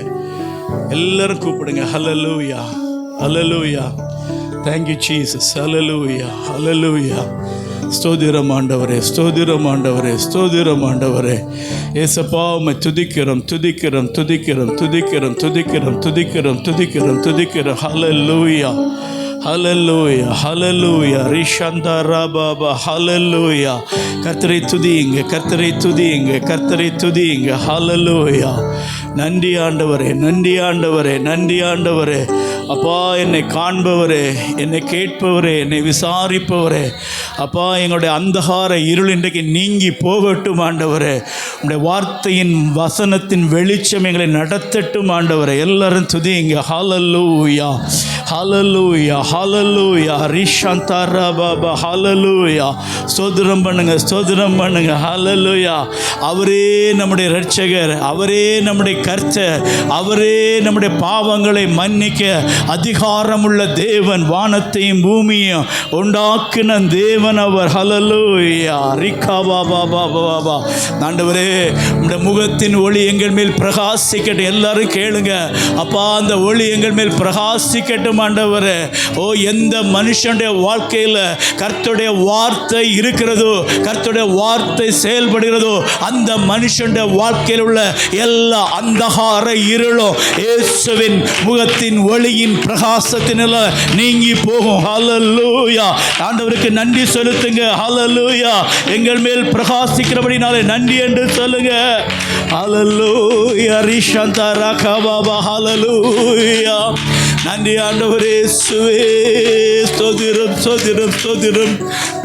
எல்லாரும் கூப்பிடுங்க. ஹல்லேலூயா, ஹல்லேலூயா. Thank you Jesus. ஹல்லேலூயா, ஹல்லேலூயா. ஸ்தோத்திரம் ஆண்டவரே, ஸ்தோத்திரம் ஆண்டவரே, ஸ்தோத்திரம் ஆண்டவரே. ஏசப்பா உம்மை துதிக்கிறோம், துதிக்கிறோம், துதிக்கிறோம், துதிக்கிறோம், துதிக்கிறோம், துதிக்கிறோம், துதிக்கிறோம், துதிக்கிறோம். ஹல்லேலூயா, ஹல்லேலூயா, ஹல்லேலூயா. ரிஷந்தரா பாபா, ஹல்லேலூயா. கர்த்தரை துதியுங்க, கர்த்தரை துதியுங்க, கர்த்தரை துதியுங்க. ஹல்லேலூயா. நன்றி ஆண்டவரே, நன்றி ஆண்டவரே, நன்றி ஆண்டவரே. அப்பா, என்னை காண்பவரே, என்னை கேட்பவரே, என்னை விசாரிப்பவரே, அப்பா, எங்களுடைய அந்தகார இருள் இன்றைக்கு நீங்கி போகட்டும் ஆண்டவரே. உங்களுடைய வார்த்தையின் வசனத்தின் வெளிச்சம் எங்களை நடத்தட்டும் ஆண்டவரே. எல்லாரும் துதியுங்க. ஹல்லேலூயா, ஹல்லேலூயா, ஹல்லேலூயா. ரிஷந்தரா பாபா, ஹல்லேலூயா. ஸ்தோத்திரம் பண்ணுங்க, ஸ்தோத்திரம் பண்ணுங்க. ஹல்லேலூயா. அவரே நம்முடைய இரட்சகர், அவரே நம்முடைய கர்த்தர், அவரே நம்முடைய பாவங்களை மன்னிக்க அதிகாரமுள்ள தேவன். வானத்தையும் பூமியையும் உண்டாக்கின தேவன் அவர். ஹல்லேலூயா. ரிகா பாபா பாபா பாபா. ஆண்டவரே, உம்முடைய முகத்தின் ஒளி எங்கள் மேல் பிரகாசிக்கட்டும். எல்லாரும் கேளுங்க. அப்பா, அந்த ஒளி எங்கள் மேல் பிரகாசிக்கட்டும் ஆண்டவரே. ஓ, எந்த மனுஷனுடைய வாழ்க்கையில் கர்த்தருடைய வார்த்தை இருக்கிறதோ, கர்த்தருடைய வார்த்தை செயல்படுகிறதோ, அந்த மனுஷனுடைய வாழ்க்கையில் உள்ள எல்லா அந்தகார இருளும் இயேசுவின் முகத்தின் ஒளியின் பிரகாசத்தினால நீங்கி போகும். ஹல்லேலூயா. ஆண்டவருக்கு நன்றி செலுத்துங்க. ஹல்லேலூயா. எங்கள் மேல் பிரகாசிக்கிறபடினாலே நன்றி என்று சொல்லுங்க. ஹல்லேலூயா. ரிஷந்தரா பாபா, ஹல்லேலூயா. நன்றி ஆண்டவரே. இயேசுவே, ஸ்தோத்திரம், ஸ்தோத்திரம், ஸ்தோத்திரம்.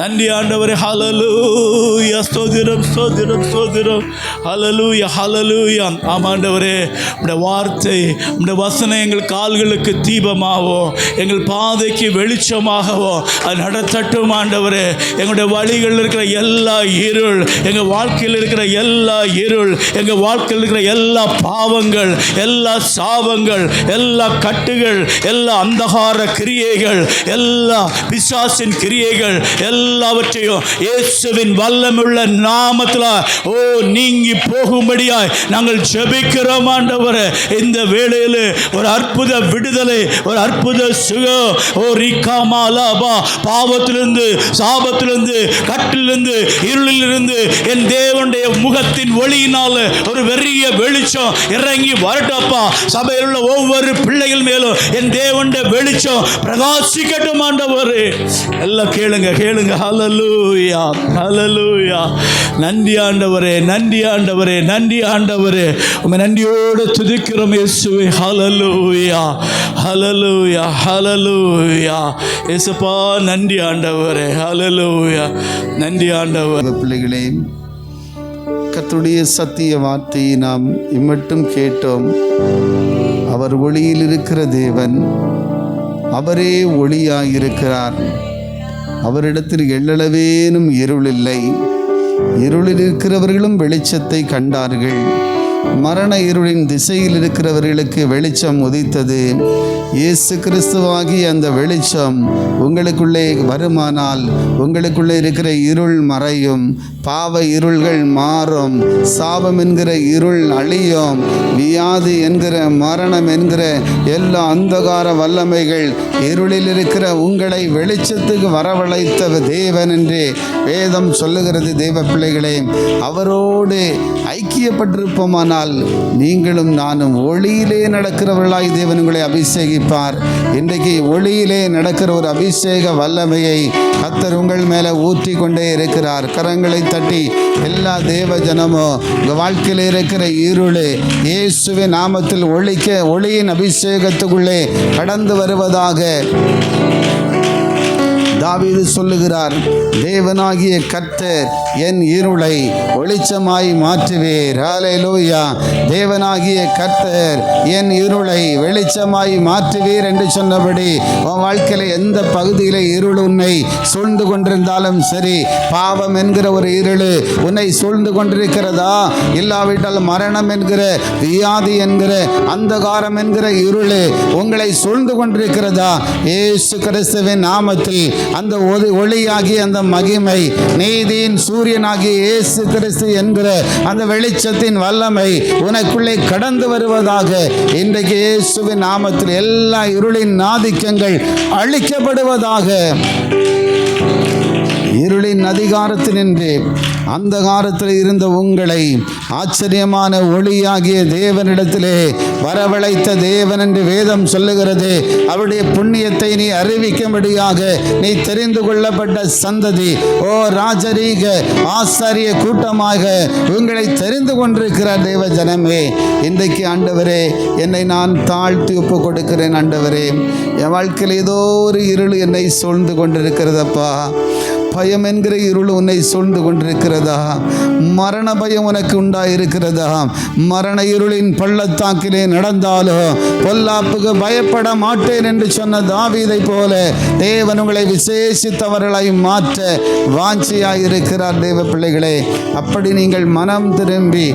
நன்றி ஆண்டவரே. ஹல்லேலூயா. ஸ்தோத்திரம், ஸ்தோத்திரம், ஸ்தோத்திரம். ஹல்லேலூயா, ஹல்லேலூயா. ஆமாண்டவரே, உம்முடைய வார்த்தை, உம்முடைய வசனம் எங்கள் கால்களுக்கு தீபமாகவோ, எங்கள் பாதைக்கு வெளிச்சமாகவோ அது நடத்தட்டும் ஆண்டவரே. எங்களுடைய வழிகளில் இருக்கிற எல்லா இருள், எங்கள் வாழ்க்கையில் இருக்கிற எல்லா இருள், எங்கள் வாழ்க்கையில் இருக்கிற எல்லா பாவங்கள், எல்லா சாபங்கள், எல்லா கட்டுகள், எல்லா அந்தகார கிரியைகள், எல்லா பிசாசின் கிரியைகள் எல்லாவற்றையும் இயேசுவின் வல்லமுள்ள நாமத்தில் ஓ நீங்கி போகும்படியாய் நாங்கள் ஜெபிக்கிறோம் ஆண்டவரே. இந்த வேளையில் ஒரு அற்புத விடுதலை, ஒரு அற்புத சுகம். ஓ ரிகாமாலாபா, பாவத்திலிருந்து, சாபத்திலிருந்து, கட்டிலிருந்து, இருளிலிருந்து என் தேவனுடைய முகத்தின் ஒளியினால் ஒரு பெரிய வெளிச்சம் இறங்கி வரட்டப்பா. சபையில் உள்ள ஒவ்வொரு பிள்ளைகள் மேலும் என் தேவனுடைய வெளிச்சம் பிரகாசிக்கட்டும் ஆண்டவரே. எல்லாம் கேளுங்க, கேளுங்க. ஹல்லேலூயா, ஹல்லேலூயா. நன்றி ஆண்டவரே, நன்றி ஆண்டவரே, நன்றி ஆண்டவரே. உம்மை நன்றியோடு துதிக்கிறோம் இயேசுவே. ஹல்லேலூயா, ஹல்லேலூயா, ஹல்லேலூயா. இயேசுப்பா, நன்றி ஆண்டவரே. ஹல்லேலூயா, நன்றி ஆண்டவர். பிள்ளைகளே, கர்த்தருடைய சத்திய வார்த்தையை நாம் இம்மட்டும் கேட்டோம். அவர் ஒளியில் இருக்கிற தேவன், அவரே ஒளியாயிருக்கிறார். அவரிடத்தில் எள்ளளவேனும் இருள் இல்லை. இருளில் இருக்கிறவர்களும் வெளிச்சத்தை கண்டார்கள். மரண இருளின் திசையில் இருக்கிறவர்களுக்கு வெளிச்சம் உதித்தது. இயேசு கிறிஸ்துவாகிய அந்த வெளிச்சம் உங்களுக்குள்ளே வருமானால் உங்களுக்குள்ளே இருக்கிற இருள் மறையும், பாவ இருள்கள் மாறும், சாபம் என்கிற இருள் அழியும், வியாதி என்கிற மரணம் என்கிற எல்லா அந்தகார வல்லமைகள் இருளில் இருக்கிற உங்களை வெளிச்சத்துக்கு வரவழைத்த தேவன் என்று வேதம் சொல்லுகிறது. தேவ பிள்ளைகளே, அவரோடு ஐக்கியப்பட்டிருப்போமானால் நீங்களும் நானும் ஒளியிலே நடக்கிறவர்களாய் தேவன் உங்களை அபிஷேகிப்பார். இன்றைக்கு ஒளியிலே நடக்கிற ஒரு அபிஷேக வல்லமையை கர்த்தர் உங்கள் மேலே ஊற்றி கொண்டே இருக்கிறார். கரங்களை தட்டி எல்லா தேவ ஜனமும் உங்கள் வாழ்க்கையில் இருக்கிற இருளு இயேசுவின் நாமத்தில் ஒளியின் அபிஷேகத்துக்குள்ளே கடந்து வருவதாக. தாவீது சொல்லுகிறார், தேவனாகிய கர்த்தர் என் இருளை வெளிச்சமாய் மாற்றுவீர். ஹல்லேலூயா. தேவனாகிய கர்த்தர் என் இருளை வெளிச்சமாய் மாற்றுவீர் என்று சொன்னபடி உன் வாழ்க்கையில் எந்த பகுதியில் இருள் உன்னை சூழ்ந்து கொண்டிருந்தாலும் சரி, பாவம் என்கிற ஒரு இருள் உன்னை சூழ்ந்து கொண்டிருக்கிறதா, இல்லாவிட்டால் மரணம் என்கிற வியாதி என்கிற அந்தகாரம் என்கிற இருள் உங்களை சூழ்ந்து கொண்டிருக்கிறதா, இயேசு கிறிஸ்துவின் நாமத்தில் அந்த ஒளியாகி அந்த மகிமை, நீதியின் சூரியனாகிய இயேசு கிறிஸ்து என்கிற அந்த வெளிச்சத்தின் வல்லமை உனக்குள்ளே கடந்து வருவதாக இன்றைக்கு இயேசுவின் நாமத்தில் எல்லா இருளின் ஆதிக்கங்கள் அழிக்கப்படுவதாக. இருளின் அதிகாரத்தினின்று அந்தகாரத்தில் இருந்த உங்களை ஆச்சரியமான ஒளியாகிய தேவனிடத்திலே வரவழைத்த தேவன் என்று வேதம் சொல்லுகிறது. அவருடைய புண்ணியத்தை நீ அறிவிக்கும்படியாக நீ தெரிந்து கொள்ளப்பட்ட சந்ததி, ஓ ராஜரீக ஆசாரிய கூட்டமாக உங்களை தெரிந்து கொண்டிருக்கிறார் தேவ ஜனமே. இன்றைக்கு ஆண்டவரே, என்னை நான் தாழ்த்தி ஒப்பு கொடுக்கிறேன். ஆண்டவரே, என் வாழ்க்கையில் ஏதோ ஒரு இருள் என்னை சூழ்ந்து கொண்டிருக்கிறதப்பா. பயம் என்கிற இருள் உன்னை சூழ்ந்து கொண்டிருக்கிறதா? மரண பயம் உனக்கு உண்டாயிருக்கிறதா? மரண இருளின் பள்ளத்தாக்கிலே நடந்தாலும் பொல்லாப்புக்கு பயப்பட மாட்டேன் என்று சொன்ன தாவீதை போல தேவன் உங்களை விசேஷித்தவர்களாய் மாற்ற வாஞ்சியாயிருக்கிறார். தேவ பிள்ளைகளே, அப்படி நீங்கள் மனம் திரும்பி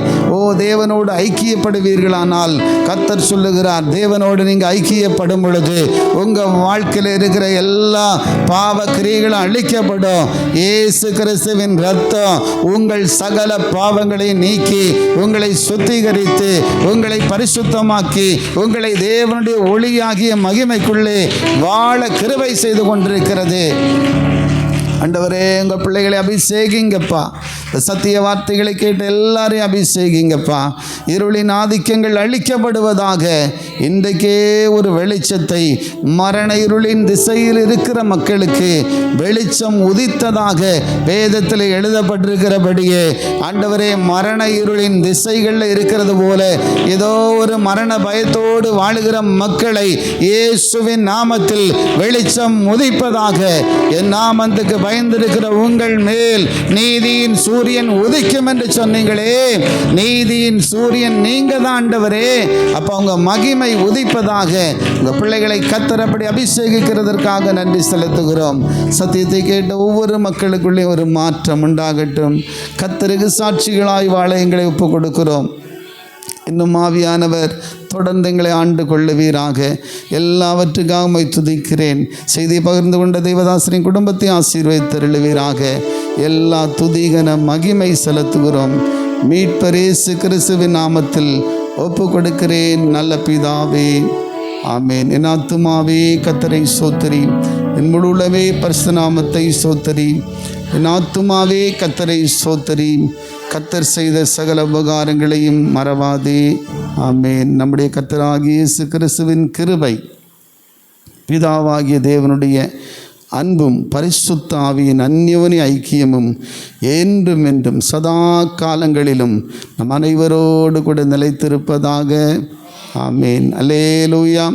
தேவனோடு ஐக்கியப்படுவீர்களானால் கர்த்தர் சொல்லுகிறார், தேவனோடு நீங்கள் ஐக்கியப்படும் பொழுது உங்கள் வாழ்க்கையில் இருக்கிற எல்லா பாவ கிரியைகளும் அழிக்கப்படும். இயேசு கிறிஸ்துவின் இரத்தம் உங்கள் சகல பாவங்களை நீக்கி உங்களை சுத்திகரித்து உங்களை பரிசுத்தமாக்கி உங்களை தேவனுடைய ஒளியாகிய மகிமைக்குள்ளே வாழ கிருபை செய்து கொண்டிருக்கிறது. ஆண்டவரே, எங்கள் பிள்ளைகளை அபிஷேகிங்கப்பா. சத்திய வார்த்தைகளை கேட்டு எல்லாரையும் அபிஷேகிங்கப்பா. இருளின் ஆதிக்கங்கள் அழிக்கப்படுவதாக. இன்றைக்கே ஒரு வெளிச்சத்தை, மரண இருளின் திசையில் இருக்கிற மக்களுக்கு வெளிச்சம் உதித்ததாக வேதத்தில் எழுதப்பட்டிருக்கிறபடியே ஆண்டவரே, மரண இருளின் திசைகளில் இருக்கிறது போல ஏதோ ஒரு மரண பயத்தோடு வாழுகிற மக்களை இயேசுவின் நாமத்தில் வெளிச்சம் உதிப்பதாக. என் நாமத்துக்கு பயந்திருக்கிற உங்கள் மேல் நீதியின் சூரியன் உதிக்கும் என்று சொன்னீங்களே, நீதியின் சூரியன் நீங்க தான் ஆண்டவரே. அப்போ உங்க மகிமை உதிப்பதாக. உங்க பிள்ளைகளை கர்த்தர் அப்படி அபிஷேகிக்கிறதற்காக நன்றி செலுத்துகிறோம். சத்தியத்தை கேட்ட ஒவ்வொரு மக்களுக்குள்ளே ஒரு மாற்றம் உண்டாகட்டும். கர்த்தருக்கு சாட்சிகளாய் வாழ எங்களை ஒப்புக் கொடுக்கிறோம். இன்னும் ஆவியானவர் தொடர்ந்து எங்களை ஆண்டு கொள்ளுவீராக. எல்லாவற்றுக்காக உம்மை துதிக்கிறேன். செய்தியை பகிர்ந்து கொண்ட தேவதாசரின் குடும்பத்தை ஆசீர்வதித்தருளுவீராக. எல்லா துதிகன மகிமை செலுத்துகிறோம். மீட்பர் இயேசு கிறிஸ்துவின் நாமத்தில் ஒப்பு கொடுக்கிறேன் நல்ல பிதாவே, ஆமேன். என் ஆத்துமாவே கர்த்தரை சோத்தரி, என் முழு உள்ளமே பரிசுத்த நாமத்தை சோத்தரி. என் ஆத்துமாவே கர்த்தரை சோத்தரி, கர்த்தர் செய்த சகல உபகாரங்களையும் மறவாதே. ஆமேன். நம்முடைய கர்த்தராகிய இயேசு கிறிஸ்துவின் கிருபை, பிதாவாகிய தேவனுடைய அன்பும் பரிசுத்த ஆவியின் அந்யோன்ய ஐக்கியமும் என்றும் என்றும் சதா காலங்களிலும் நம் அனைவரோடு கூட நிலைத்திருப்பதாக. ஆமேன். அல்லேலூயா.